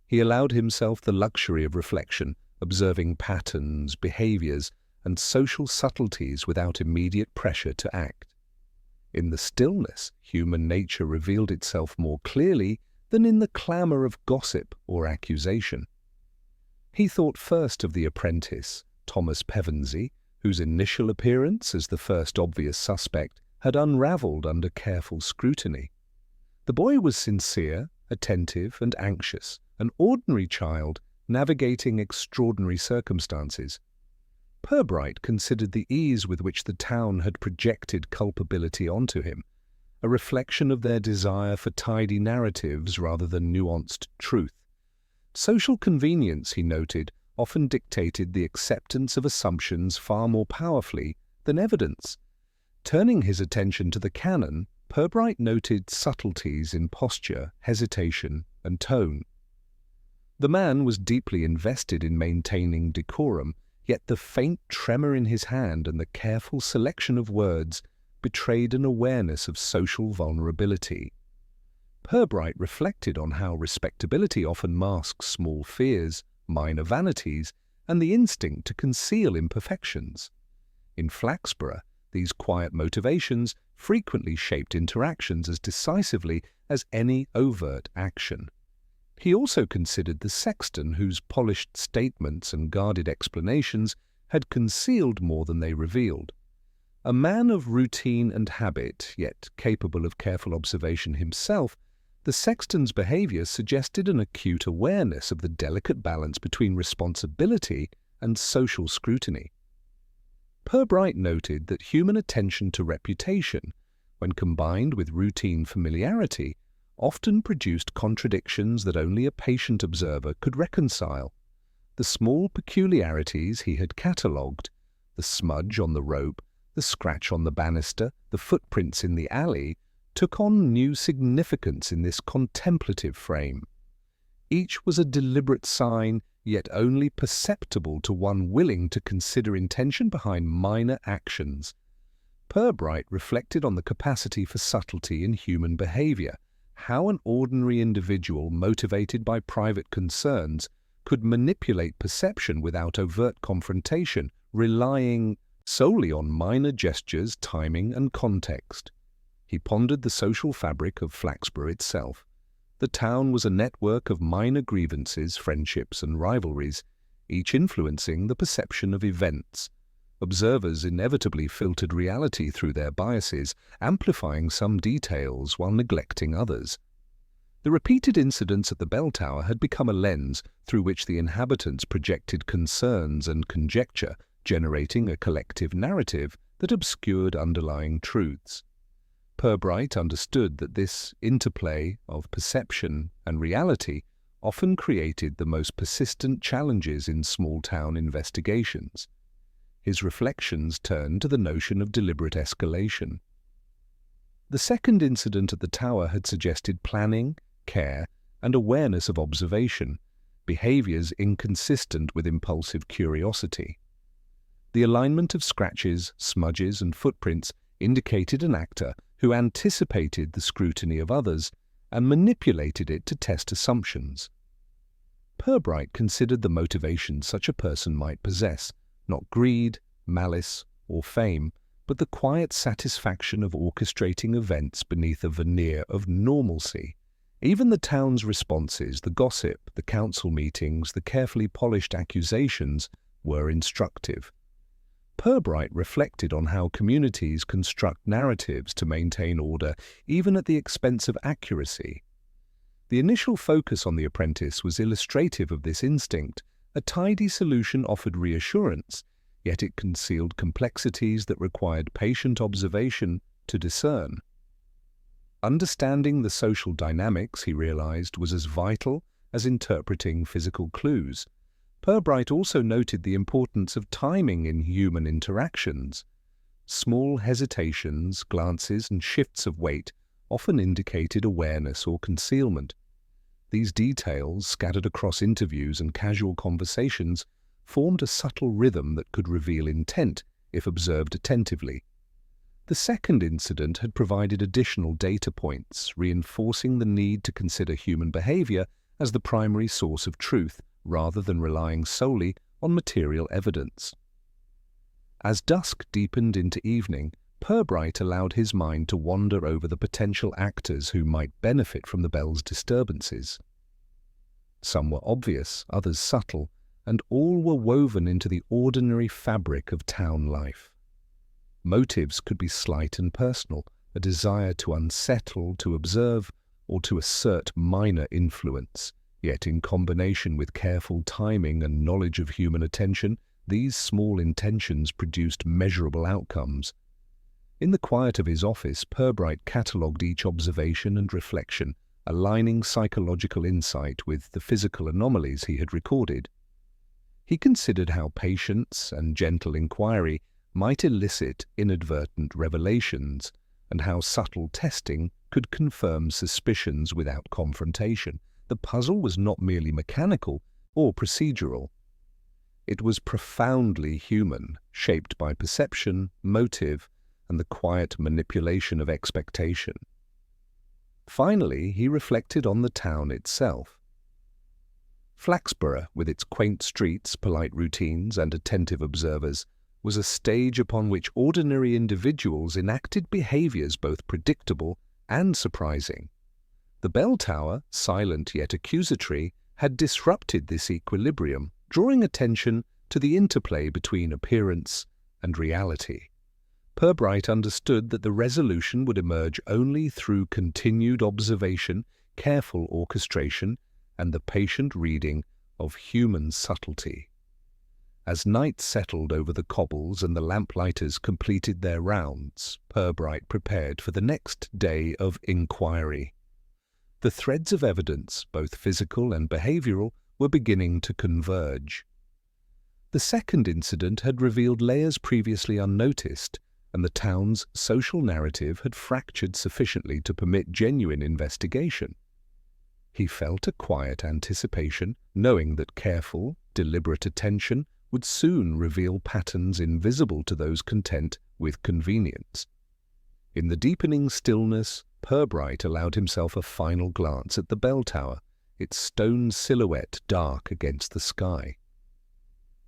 He allowed himself the luxury of reflection, observing patterns, behaviours, and social subtleties without immediate pressure to act. In the stillness, human nature revealed itself more clearly than in the clamour of gossip or accusation. He thought first of the apprentice, Thomas Pevensey, whose initial appearance as the first obvious suspect had unravelled under careful scrutiny. The boy was sincere, attentive, and anxious, an ordinary child navigating extraordinary circumstances. Pirbright considered the ease with which the town had projected culpability onto him, a reflection of their desire for tidy narratives rather than nuanced truth. Social convenience, he noted, often dictated the acceptance of assumptions far more powerfully than evidence. Turning his attention to the canon, Pirbright noted subtleties in posture, hesitation, and tone. The man was deeply invested in maintaining decorum, yet the faint tremor in his hand and the careful selection of words betrayed an awareness of social vulnerability. Pirbright reflected on how respectability often masks small fears, minor vanities, and the instinct to conceal imperfections. In Flaxborough, these quiet motivations frequently shaped interactions as decisively as any overt action. He also considered the sexton whose polished statements and guarded explanations had concealed more than they revealed. A man of routine and habit, yet capable of careful observation himself, the sexton's behaviour suggested an acute awareness of the delicate balance between responsibility and social scrutiny. Pirbright noted that human attention to reputation, when combined with routine familiarity, often produced contradictions that only a patient observer could reconcile. The small peculiarities he had catalogued, the smudge on the rope, the scratch on the banister, the footprints in the alley, took on new significance in this contemplative frame. Each was a deliberate sign, yet only perceptible to one willing to consider intention behind minor actions. Pirbright reflected on the capacity for subtlety in human behaviour, how an ordinary individual motivated by private concerns could manipulate perception without overt confrontation, relying solely on minor gestures, timing, and context. He pondered the social fabric of Flaxborough itself. The town was a network of minor grievances, friendships, and rivalries, each influencing the perception of events. Observers inevitably filtered reality through their biases, amplifying some details while neglecting others. The repeated incidents at the bell tower had become a lens through which the inhabitants projected concerns and conjecture, generating a collective narrative that obscured underlying truths. Pirbright understood that this interplay of perception and reality often created the most persistent challenges in small-town investigations. His reflections turned to the notion of deliberate escalation. The second incident at the tower had suggested planning, care, and awareness of observation, behaviors inconsistent with impulsive curiosity. The alignment of scratches, smudges, and footprints indicated an actor who anticipated the scrutiny of others and manipulated it to test assumptions. Pirbright considered the motivation such a person might possess, not greed, malice, or fame, but the quiet satisfaction of orchestrating events beneath a veneer of normalcy. Even the town's responses, the gossip, the council meetings, the carefully polished accusations were instructive. Pirbright reflected on how communities construct narratives to maintain order, even at the expense of accuracy. The initial focus on the apprentice was illustrative of this instinct. A tidy solution offered reassurance, yet it concealed complexities that required patient observation to discern. Understanding the social dynamics, he realized, was as vital as interpreting physical clues. Pirbright also noted the importance of timing in human interactions. Small hesitations, glances, and shifts of weight often indicated awareness or concealment. These details, scattered across interviews and casual conversations, formed a subtle rhythm that could reveal intent if observed attentively. The second incident had provided additional data points, reinforcing the need to consider human behavior as the primary source of truth, rather than relying solely on material evidence. As dusk deepened into evening, Pirbright allowed his mind to wander over the potential actors who might benefit from the bell's disturbances. Some were obvious, others subtle, and all were woven into the ordinary fabric of town life. Motives could be slight and personal, a desire to unsettle, to observe, or to assert minor influence. Yet in combination with careful timing and knowledge of human attention, these small intentions produced measurable outcomes. In the quiet of his office, Pirbright catalogued each observation and reflection, aligning psychological insight with the physical anomalies he had recorded. He considered how patience and gentle inquiry might elicit inadvertent revelations, and how subtle testing could confirm suspicions without confrontation. The puzzle was not merely mechanical or procedural. It was profoundly human, shaped by perception, motive, and the quiet manipulation of expectation. Finally, he reflected on the town itself. Flaxborough, with its quaint streets, polite routines, and attentive observers, was a stage upon which ordinary individuals enacted behaviors both predictable and surprising. The bell tower, silent yet accusatory, had disrupted this equilibrium, drawing attention to the interplay between appearance and reality. Pirbright understood that the resolution would emerge only through continued observation, careful orchestration, and the patient reading of human subtlety. As night settled over the cobbles and the lamplighters completed their rounds, Pirbright prepared for the next day of inquiry. The threads of evidence, both physical and behavioral, were beginning to converge. The second incident had revealed layers previously unnoticed, and the town's social narrative had fractured sufficiently to permit genuine investigation. He felt a quiet anticipation, knowing that careful, deliberate attention would soon reveal patterns invisible to those content with convenience. In the deepening stillness, Pirbright allowed himself a final glance at the bell tower, its stone silhouette dark against the sky.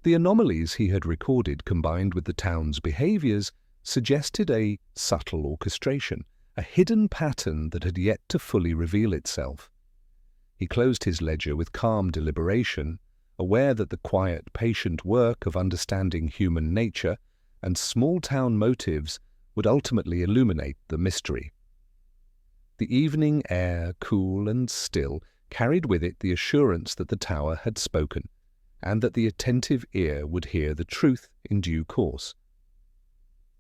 The anomalies he had recorded, combined with the town's behaviors, suggested a subtle orchestration, a hidden pattern that had yet to fully reveal itself. He closed his ledger with calm deliberation, aware that the quiet, patient work of understanding human nature and small-town motives would ultimately illuminate the mystery. The evening air, cool and still, carried with it the assurance that the tower had spoken. and that the attentive ear would hear the truth in due course.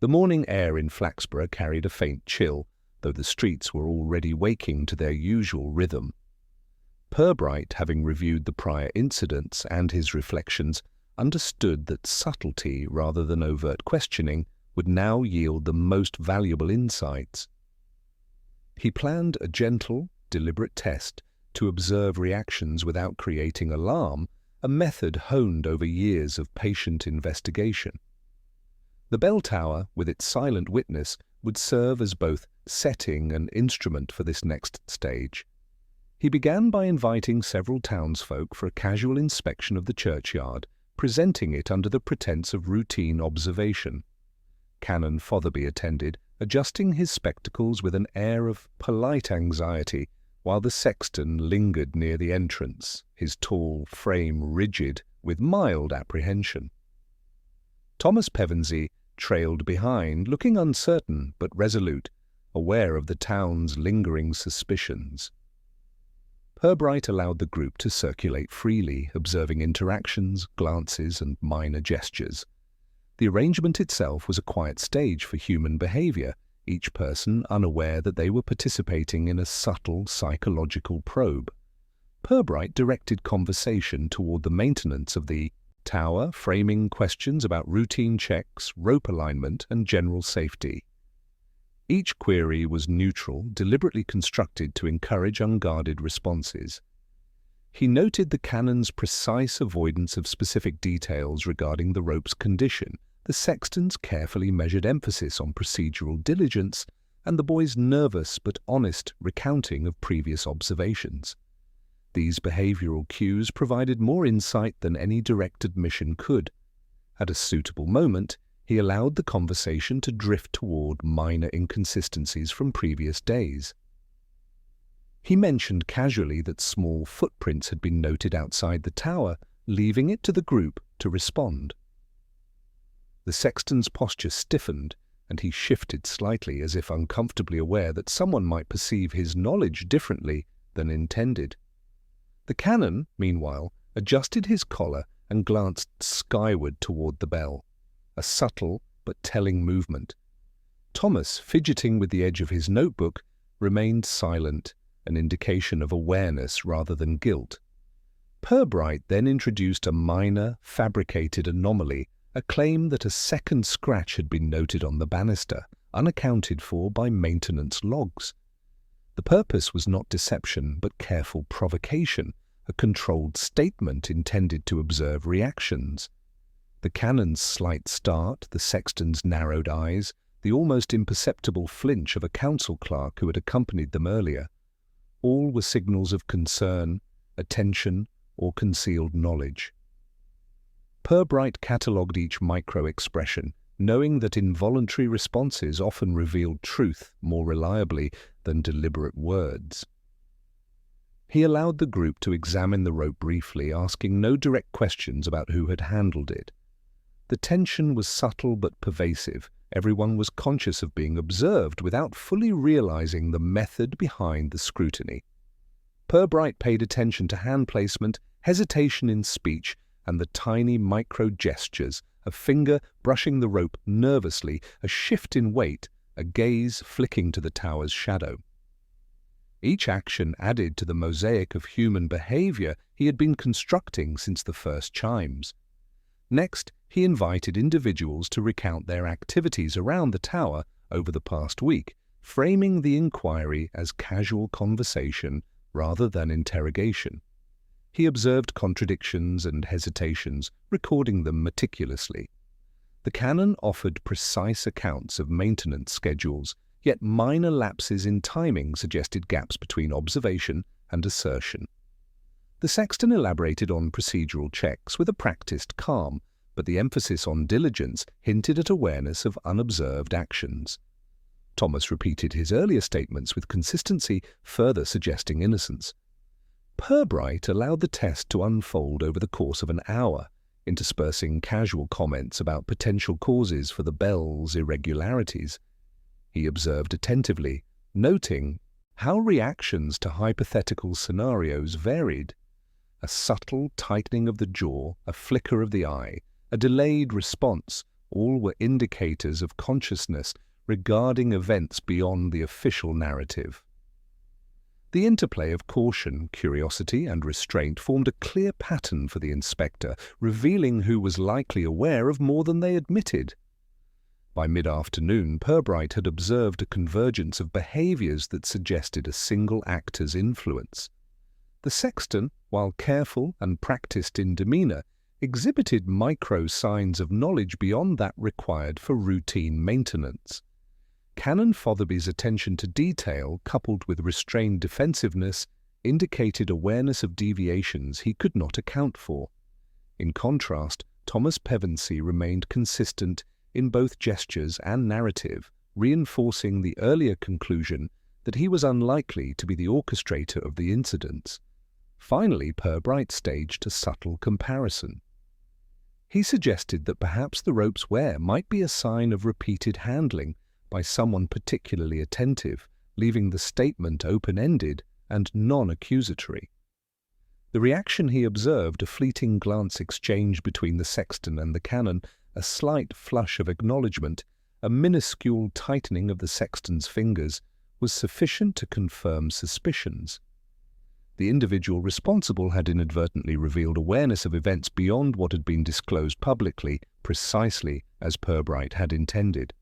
The morning air in Flaxborough carried a faint chill, though the streets were already waking to their usual rhythm. Pirbright, having reviewed the prior incidents and his reflections, understood that subtlety rather than overt questioning would now yield the most valuable insights. He planned a gentle, deliberate test to observe reactions without creating alarm, a method honed over years of patient investigation. The bell tower, with its silent witness, would serve as both setting and instrument for this next stage. He began by inviting several townsfolk for a casual inspection of the churchyard, presenting it under the pretence of routine observation. Canon Fotherby attended, adjusting his spectacles with an air of polite anxiety, while the sexton lingered near the entrance, his tall frame rigid with mild apprehension. Thomas Pevensey trailed behind, looking uncertain but resolute, aware of the town's lingering suspicions. Pirbright allowed the group to circulate freely, observing interactions, glances, and minor gestures. The arrangement itself was a quiet stage for human behavior, each person unaware that they were participating in a subtle psychological probe. Pirbright directed conversation toward the maintenance of the tower, framing questions about routine checks, rope alignment, and general safety. Each query was neutral, deliberately constructed to encourage unguarded responses. He noted the canon's precise avoidance of specific details regarding the rope's condition, the sexton's carefully measured emphasis on procedural diligence, and the boy's nervous but honest recounting of previous observations. These behavioral cues provided more insight than any direct admission could. At a suitable moment, he allowed the conversation to drift toward minor inconsistencies from previous days. He mentioned casually that small footprints had been noted outside the tower, leaving it to the group to respond. The sexton's posture stiffened, and he shifted slightly as if uncomfortably aware that someone might perceive his knowledge differently than intended. The canon, meanwhile, adjusted his collar and glanced skyward toward the bell, a subtle but telling movement. Thomas, fidgeting with the edge of his notebook, remained silent, an indication of awareness rather than guilt. Pirbright then introduced a minor, fabricated anomaly, a claim that a second scratch had been noted on the banister, unaccounted for by maintenance logs. The purpose was not deception, but careful provocation, a controlled statement intended to observe reactions. The canon's slight start, the sexton's narrowed eyes, the almost imperceptible flinch of a council clerk who had accompanied them earlier, all were signals of concern, attention, or concealed knowledge. Pirbright catalogued each micro-expression, knowing that involuntary responses often revealed truth more reliably than deliberate words. He allowed the group to examine the rope briefly, asking no direct questions about who had handled it. The tension was subtle but pervasive. Everyone was conscious of being observed without fully realizing the method behind the scrutiny. Pirbright paid attention to hand placement, hesitation in speech, and the tiny micro-gestures, a finger brushing the rope nervously, a shift in weight, a gaze flicking to the tower's shadow. Each action added to the mosaic of human behavior he had been constructing since the first chimes. Next, he invited individuals to recount their activities around the tower over the past week, framing the inquiry as casual conversation rather than interrogation. He observed contradictions and hesitations, recording them meticulously. The canon offered precise accounts of maintenance schedules, yet minor lapses in timing suggested gaps between observation and assertion. The sexton elaborated on procedural checks with a practiced calm, but the emphasis on diligence hinted at awareness of unobserved actions. Thomas repeated his earlier statements with consistency, further suggesting innocence. Pirbright allowed the test to unfold over the course of an hour, interspersing casual comments about potential causes for the bell's irregularities. He observed attentively, noting how reactions to hypothetical scenarios varied. A subtle tightening of the jaw, a flicker of the eye, a delayed response, all were indicators of consciousness regarding events beyond the official narrative. The interplay of caution, curiosity, and restraint formed a clear pattern for the inspector, revealing who was likely aware of more than they admitted. By mid-afternoon, Pirbright had observed a convergence of behaviours that suggested a single actor's influence. The sexton, while careful and practised in demeanour, exhibited micro signs of knowledge beyond that required for routine maintenance. Canon Fotherby's attention to detail, coupled with restrained defensiveness, indicated awareness of deviations he could not account for. In contrast, Thomas Pevensey remained consistent in both gestures and narrative, reinforcing the earlier conclusion that he was unlikely to be the orchestrator of the incidents. Finally, Pirbright staged a subtle comparison. He suggested that perhaps the rope's wear might be a sign of repeated handling by someone particularly attentive, leaving the statement open-ended and non-accusatory. The reaction he observed, a fleeting glance exchanged between the sexton and the canon, a slight flush of acknowledgement, a minuscule tightening of the sexton's fingers, was sufficient to confirm suspicions. The individual responsible had inadvertently revealed awareness of events beyond what had been disclosed publicly, precisely as Pirbright had intended.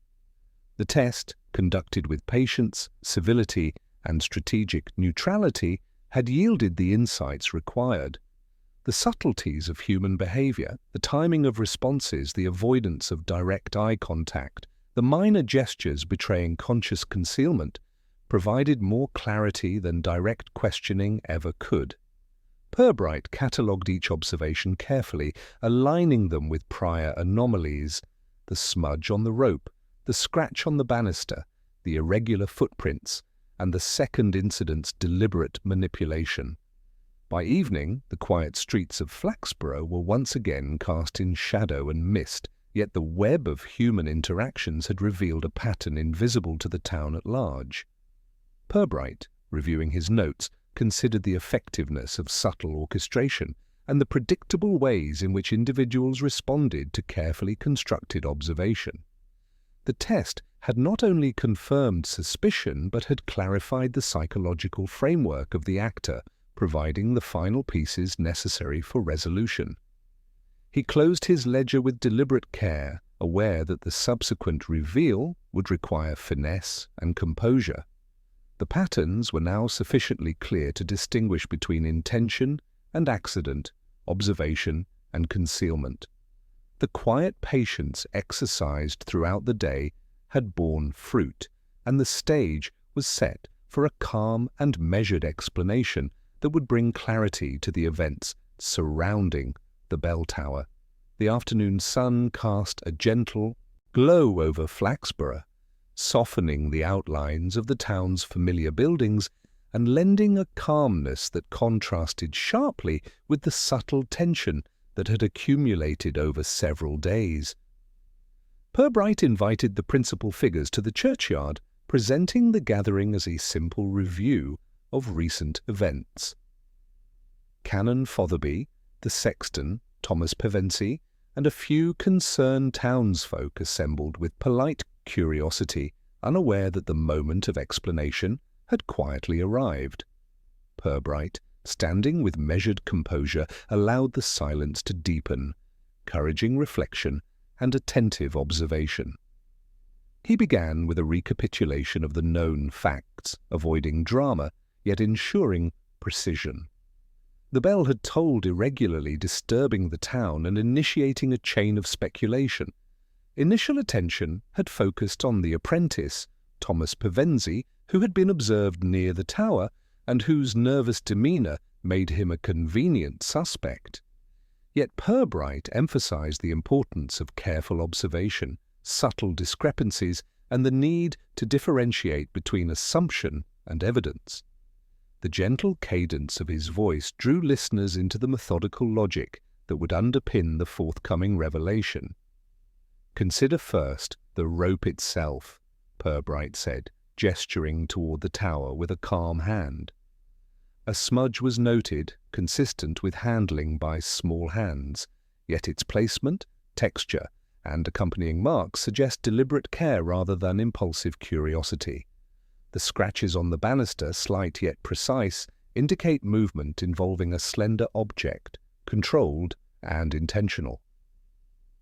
The test, conducted with patience, civility, and strategic neutrality, had yielded the insights required. The subtleties of human behavior, the timing of responses, the avoidance of direct eye contact, the minor gestures betraying conscious concealment, provided more clarity than direct questioning ever could. Pirbright catalogued each observation carefully, aligning them with prior anomalies: the smudge on the rope, the scratch on the banister, the irregular footprints, and the second incident's deliberate manipulation. By evening, the quiet streets of Flaxborough were once again cast in shadow and mist, yet the web of human interactions had revealed a pattern invisible to the town at large. Pirbright, reviewing his notes, considered the effectiveness of subtle orchestration and the predictable ways in which individuals responded to carefully constructed observation. The test had not only confirmed suspicion but had clarified the psychological framework of the actor, providing the final pieces necessary for resolution. He closed his ledger with deliberate care, aware that the subsequent reveal would require finesse and composure. The patterns were now sufficiently clear to distinguish between intention and accident, observation and concealment. The quiet patience exercised throughout the day had borne fruit, and the stage was set for a calm and measured explanation that would bring clarity to the events surrounding the bell tower. The afternoon sun cast a gentle glow over Flaxborough, softening the outlines of the town's familiar buildings and lending a calmness that contrasted sharply with the subtle tension that had accumulated over several days. Pirbright invited the principal figures to the churchyard, presenting the gathering as a simple review of recent events. Canon Fotherby, the sexton, Thomas Pevensey, and a few concerned townsfolk assembled with polite curiosity, unaware that the moment of explanation had quietly arrived. Pirbright, standing with measured composure, allowed the silence to deepen, encouraging reflection and attentive observation. He began with a recapitulation of the known facts, avoiding drama, yet ensuring precision. The bell had tolled irregularly, disturbing the town and initiating a chain of speculation. Initial attention had focused on the apprentice, Thomas Pevensey, who had been observed near the tower and whose nervous demeanour made him a convenient suspect. Yet Pirbright emphasized the importance of careful observation, subtle discrepancies, and the need to differentiate between assumption and evidence. The gentle cadence of his voice drew listeners into the methodical logic that would underpin the forthcoming revelation. "Consider first the rope itself," Pirbright said, gesturing toward the tower with a calm hand. A smudge was noted, consistent with handling by small hands, yet its placement, texture, and accompanying marks suggest deliberate care rather than impulsive curiosity. The scratches on the banister, slight yet precise, indicate movement involving a slender object, controlled and intentional.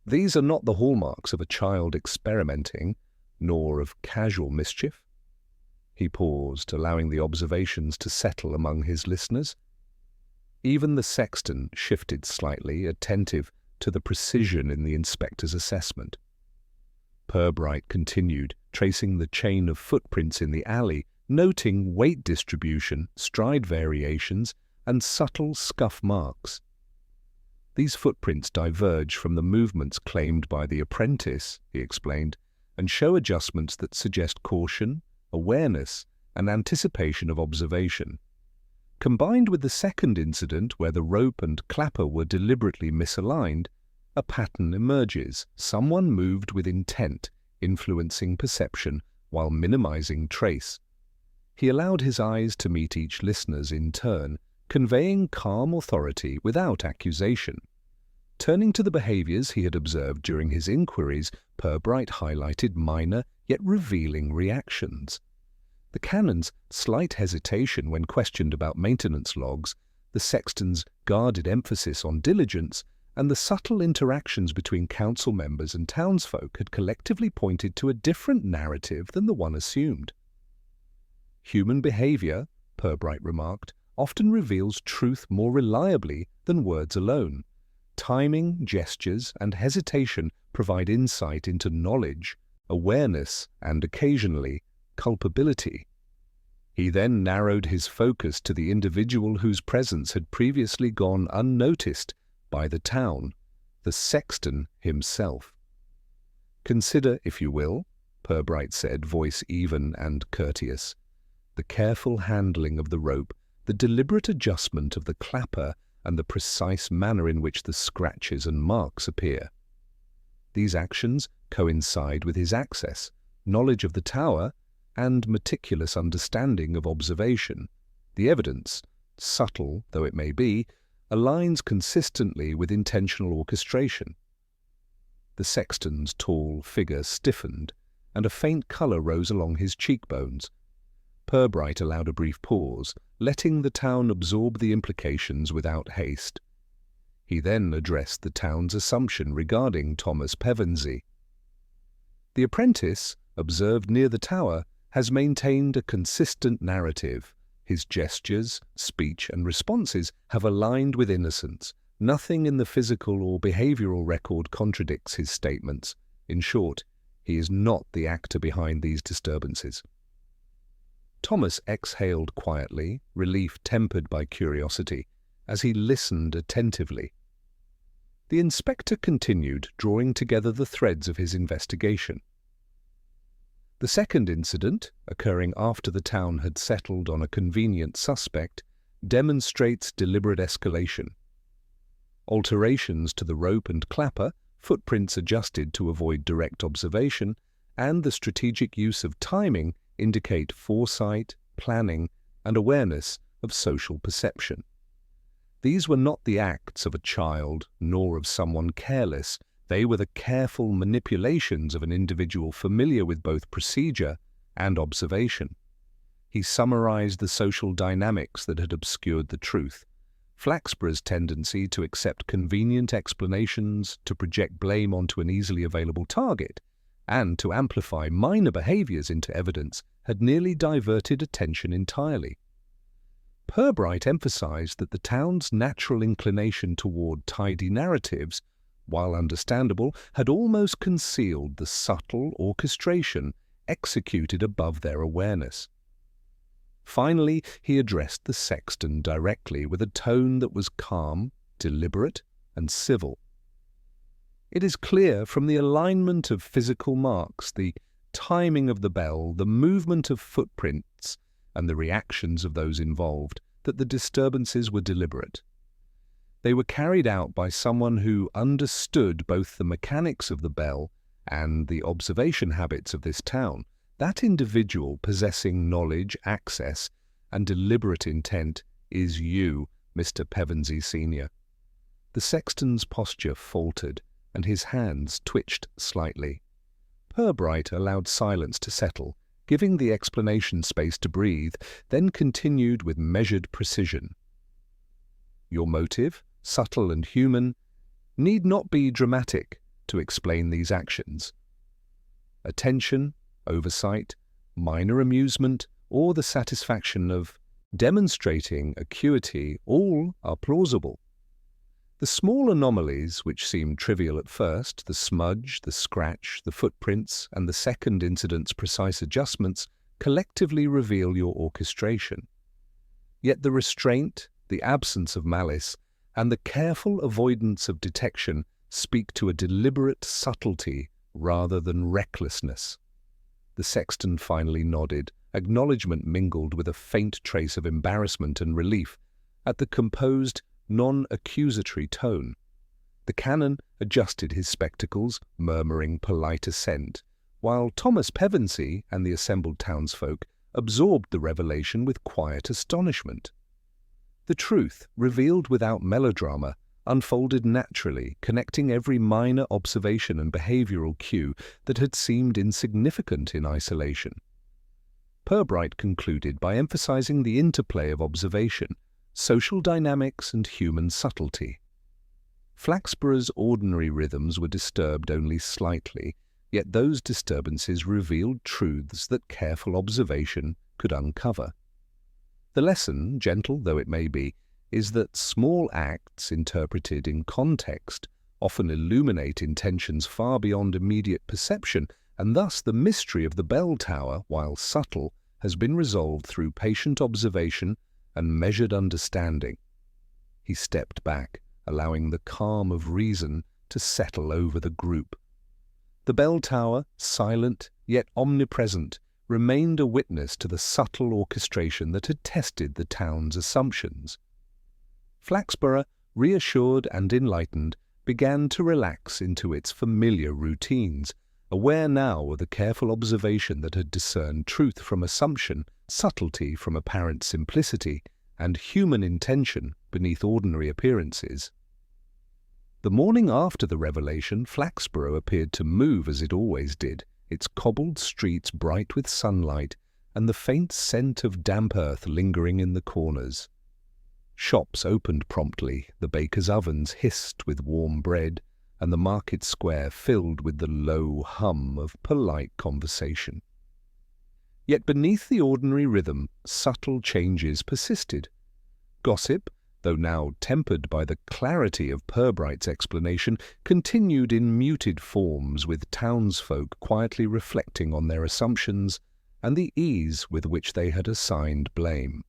These are not the hallmarks of a child experimenting, nor of casual mischief. He paused, allowing the observations to settle among his listeners. Even the sexton shifted slightly, attentive to the precision in the inspector's assessment. Pirbright continued, tracing the chain of footprints in the alley, noting weight distribution, stride variations, and subtle scuff marks. These footprints diverge from the movements claimed by the apprentice, he explained, and show adjustments that suggest caution, awareness, and anticipation of observation. Combined with the second incident where the rope and clapper were deliberately misaligned, a pattern emerges. Someone moved with intent, influencing perception while minimizing trace. He allowed his eyes to meet each listener's in turn, conveying calm authority without accusation. Turning to the behaviors he had observed during his inquiries, Pirbright highlighted minor yet revealing reactions. The canon's slight hesitation when questioned about maintenance logs, the sexton's guarded emphasis on diligence, and the subtle interactions between council members and townsfolk had collectively pointed to a different narrative than the one assumed. Human behavior, Pirbright remarked, often reveals truth more reliably than words alone. Timing, gestures, and hesitation provide insight into knowledge, awareness, and occasionally, culpability. He then narrowed his focus to the individual whose presence had previously gone unnoticed by the town, the sexton himself. "Consider, if you will," Pirbright said, voice even and courteous, "the careful handling of the rope, the deliberate adjustment of the clapper, and the precise manner in which the scratches and marks appear. These actions coincide with his access, knowledge of the tower, and meticulous understanding of observation. The evidence, subtle though it may be, aligns consistently with intentional orchestration." The sexton's tall figure stiffened, and a faint colour rose along his cheekbones. Pirbright allowed a brief pause, letting the town absorb the implications without haste. He then addressed the town's assumption regarding Thomas Pevensey. "The apprentice, observed near the tower, has maintained a consistent narrative. His gestures, speech, and responses have aligned with innocence. Nothing in the physical or behavioral record contradicts his statements. In short, he is not the actor behind these disturbances." Thomas exhaled quietly, relief tempered by curiosity, as he listened attentively. The inspector continued, drawing together the threads of his investigation. The second incident, occurring after the town had settled on a convenient suspect, demonstrates deliberate escalation. Alterations to the rope and clapper, footprints adjusted to avoid direct observation, and the strategic use of timing indicate foresight, planning, and awareness of social perception. These were not the acts of a child, nor of someone careless. They were the careful manipulations of an individual familiar with both procedure and observation. He summarized the social dynamics that had obscured the truth. Flaxborough's tendency to accept convenient explanations, to project blame onto an easily available target, and to amplify minor behaviors into evidence had nearly diverted attention entirely. Pirbright emphasized that the town's natural inclination toward tidy narratives, while understandable, had almost concealed the subtle orchestration executed above their awareness. Finally, he addressed the sexton directly with a tone that was calm, deliberate, and civil. "It is clear from the alignment of physical marks, the timing of the bell, the movement of footprints, and the reactions of those involved, that the disturbances were deliberate. They were carried out by someone who understood both the mechanics of the bell and the observation habits of this town. That individual, possessing knowledge, access, and deliberate intent, is you, Mr. Pevensey Senior." The sexton's posture faltered, and his hands twitched slightly. Pirbright allowed silence to settle, giving the explanation space to breathe, then continued with measured precision. "Your motive, subtle and human, need not be dramatic to explain these actions. Attention, oversight, minor amusement, or the satisfaction of demonstrating acuity, all are plausible. The small anomalies, which seem trivial at first, the smudge, the scratch, the footprints, and the second incident's precise adjustments, collectively reveal your orchestration. Yet the restraint, the absence of malice, and the careful avoidance of detection speak to a deliberate subtlety rather than recklessness." The sexton finally nodded, acknowledgment mingled with a faint trace of embarrassment and relief at the composed, non-accusatory tone. The canon adjusted his spectacles, murmuring polite assent, while Thomas Pevensey and the assembled townsfolk absorbed the revelation with quiet astonishment. The truth, revealed without melodrama, unfolded naturally, connecting every minor observation and behavioral cue that had seemed insignificant in isolation. Pirbright concluded by emphasizing the interplay of observation, social dynamics, and human subtlety. Flaxborough's ordinary rhythms were disturbed only slightly, yet those disturbances revealed truths that careful observation could uncover. The lesson, gentle though it may be, is that small acts interpreted in context often illuminate intentions far beyond immediate perception, and thus the mystery of the bell tower, while subtle, has been resolved through patient observation and measured understanding. He stepped back, allowing the calm of reason to settle over the group. The bell tower, silent yet omnipresent, remained a witness to the subtle orchestration that had tested the town's assumptions. Flaxborough, reassured and enlightened, began to relax into its familiar routines, aware now of the careful observation that had discerned truth from assumption, subtlety from apparent simplicity, and human intention beneath ordinary appearances. The morning after the revelation, Flaxborough appeared to move as it always did, its cobbled streets bright with sunlight, and the faint scent of damp earth lingering in the corners. Shops opened promptly, the bakers' ovens hissed with warm bread, and the market square filled with the low hum of polite conversation. Yet beneath the ordinary rhythm, subtle changes persisted. Gossip, though now tempered by the clarity of Pirbright's explanation, continued in muted forms, with townsfolk quietly reflecting on their assumptions and the ease with which they had assigned blame.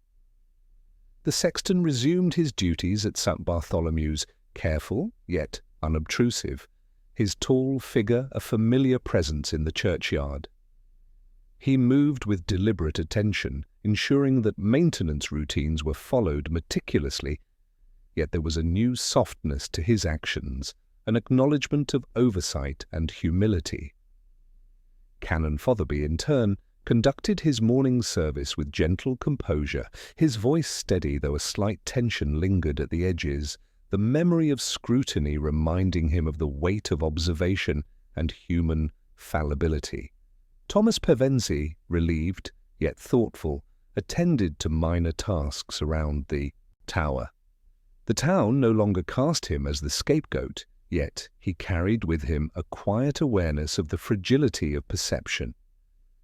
The sexton resumed his duties at St. Bartholomew's, careful yet unobtrusive, his tall figure a familiar presence in the churchyard. He moved with deliberate attention, ensuring that maintenance routines were followed meticulously, yet there was a new softness to his actions, an acknowledgment of oversight and humility. Canon Fotherby, in turn, conducted his morning service with gentle composure, his voice steady though a slight tension lingered at the edges, the memory of scrutiny reminding him of the weight of observation and human fallibility. Thomas Pevensey, relieved yet thoughtful, attended to minor tasks around the tower. The town no longer cast him as the scapegoat, yet he carried with him a quiet awareness of the fragility of perception.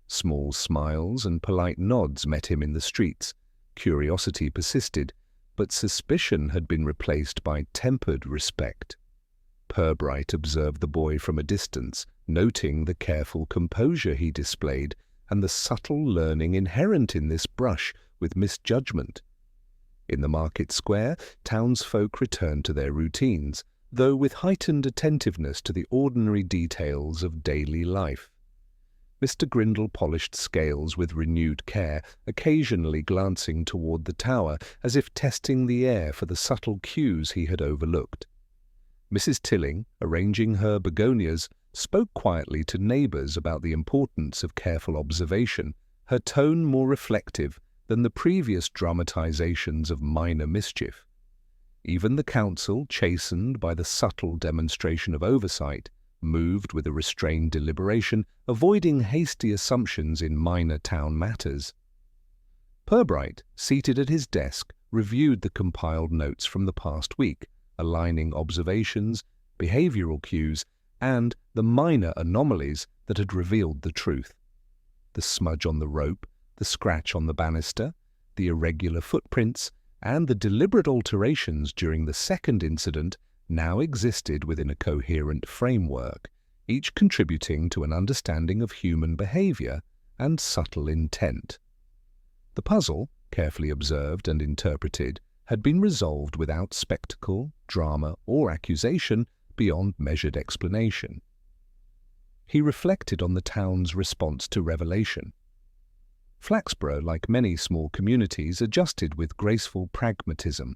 Small smiles and polite nods met him in the streets. Curiosity persisted, but suspicion had been replaced by tempered respect. Pirbright observed the boy from a distance, noting the careful composure he displayed and the subtle learning inherent in this brush with misjudgment. In the market square, townsfolk returned to their routines, though with heightened attentiveness to the ordinary details of daily life. Mr. Grindle polished scales with renewed care, occasionally glancing toward the tower as if testing the air for the subtle cues he had overlooked. Mrs. Tilling, arranging her begonias, spoke quietly to neighbours about the importance of careful observation, her tone more reflective than the previous dramatizations of minor mischief. Even the council, chastened by the subtle demonstration of oversight, moved with a restrained deliberation, avoiding hasty assumptions in minor town matters. Pirbright, seated at his desk, reviewed the compiled notes from the past week, aligning observations, behavioral cues, and the minor anomalies that had revealed the truth. The smudge on the rope, the scratch on the banister, the irregular footprints, and the deliberate alterations during the second incident now existed within a coherent framework, each contributing to an understanding of human behavior and subtle intent. The puzzle, carefully observed and interpreted, had been resolved without spectacle, drama, or accusation beyond measured explanation. He reflected on the town's response to revelation. Flaxborough, like many small communities, adjusted with graceful pragmatism.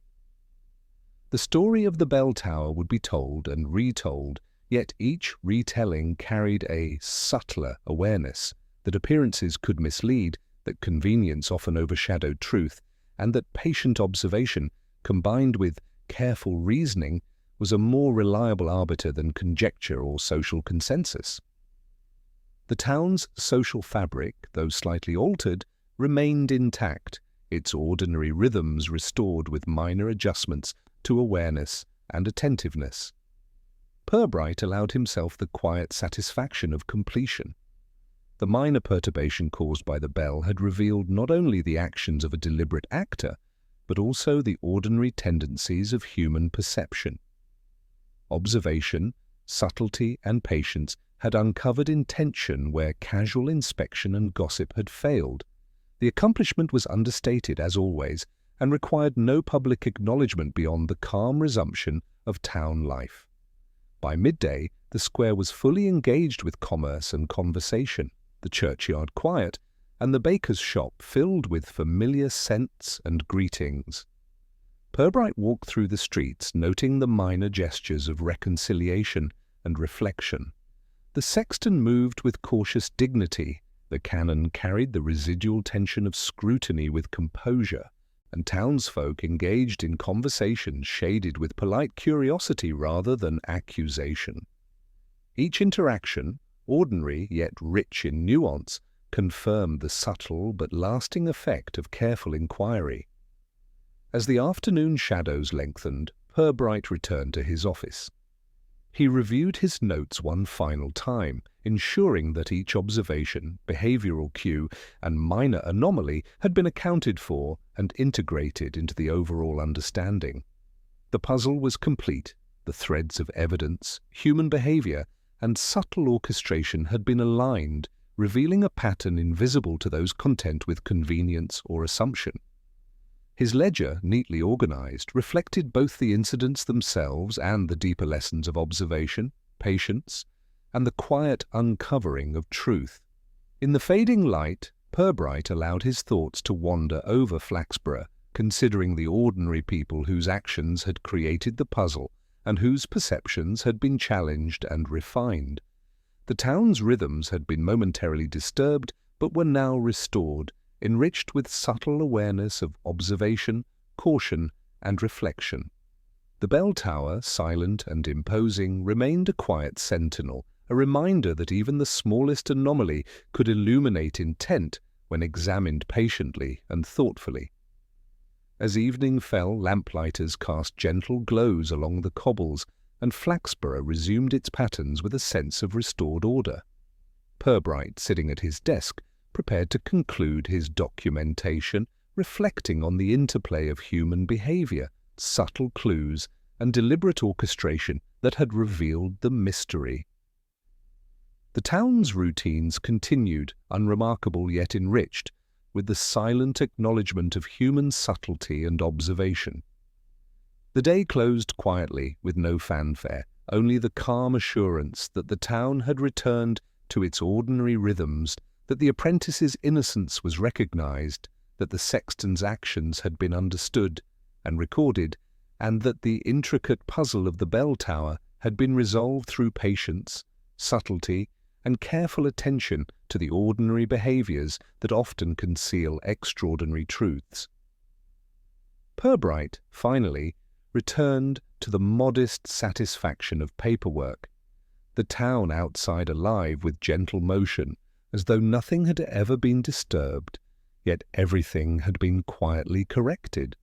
The story of the bell tower would be told and retold, yet each retelling carried a subtler awareness that appearances could mislead, that convenience often overshadowed truth, and that patient observation, combined with careful reasoning, was a more reliable arbiter than conjecture or social consensus. The town's social fabric, though slightly altered, remained intact, its ordinary rhythms restored with minor adjustments to awareness and attentiveness. Pirbright allowed himself the quiet satisfaction of completion. The minor perturbation caused by the bell had revealed not only the actions of a deliberate actor, but also the ordinary tendencies of human perception. Observation, subtlety, and patience had uncovered intention where casual inspection and gossip had failed. The accomplishment was understated, as always, and required no public acknowledgement beyond the calm resumption of town life. By midday, the square was fully engaged with commerce and conversation, the churchyard quiet, and the baker's shop filled with familiar scents and greetings. Pirbright walked through the streets, noting the minor gestures of reconciliation and reflection. The sexton moved with cautious dignity, the canon carried the residual tension of scrutiny with composure, and townsfolk engaged in conversation shaded with polite curiosity rather than accusation. Each interaction, ordinary yet rich in nuance, confirmed the subtle but lasting effect of careful inquiry. As the afternoon shadows lengthened, Pirbright returned to his office. He reviewed his notes one final time, ensuring that each observation, behavioral cue, and minor anomaly had been accounted for and integrated into the overall understanding. The puzzle was complete. The threads of evidence, human behavior, and subtle orchestration had been aligned, revealing a pattern invisible to those content with convenience or assumption. His ledger, neatly organized, reflected both the incidents themselves and the deeper lessons of observation, patience, and the quiet uncovering of truth. In the fading light, Pirbright allowed his thoughts to wander over Flaxborough, considering the ordinary people whose actions had created the puzzle and whose perceptions had been challenged and refined. The town's rhythms had been momentarily disturbed, but were now restored, enriched with subtle awareness of observation, caution, and reflection. The bell tower, silent and imposing, remained a quiet sentinel, a reminder that even the smallest anomaly could illuminate intent when examined patiently and thoughtfully. As evening fell, lamplighters cast gentle glows along the cobbles, and Flaxborough resumed its patterns with a sense of restored order. Pirbright, sitting at his desk, prepared to conclude his documentation, reflecting on the interplay of human behavior, subtle clues, and deliberate orchestration that had revealed the mystery. The town's routines continued, unremarkable yet enriched, with the silent acknowledgement of human subtlety and observation. The day closed quietly, with no fanfare, only the calm assurance that the town had returned to its ordinary rhythms, that the apprentice's innocence was recognized, that the sexton's actions had been understood and recorded, and that the intricate puzzle of the bell tower had been resolved through patience, subtlety, and careful attention to the ordinary behaviours that often conceal extraordinary truths. Pirbright, finally, returned to the modest satisfaction of paperwork, the town outside alive with gentle motion, as though nothing had ever been disturbed, yet everything had been quietly corrected.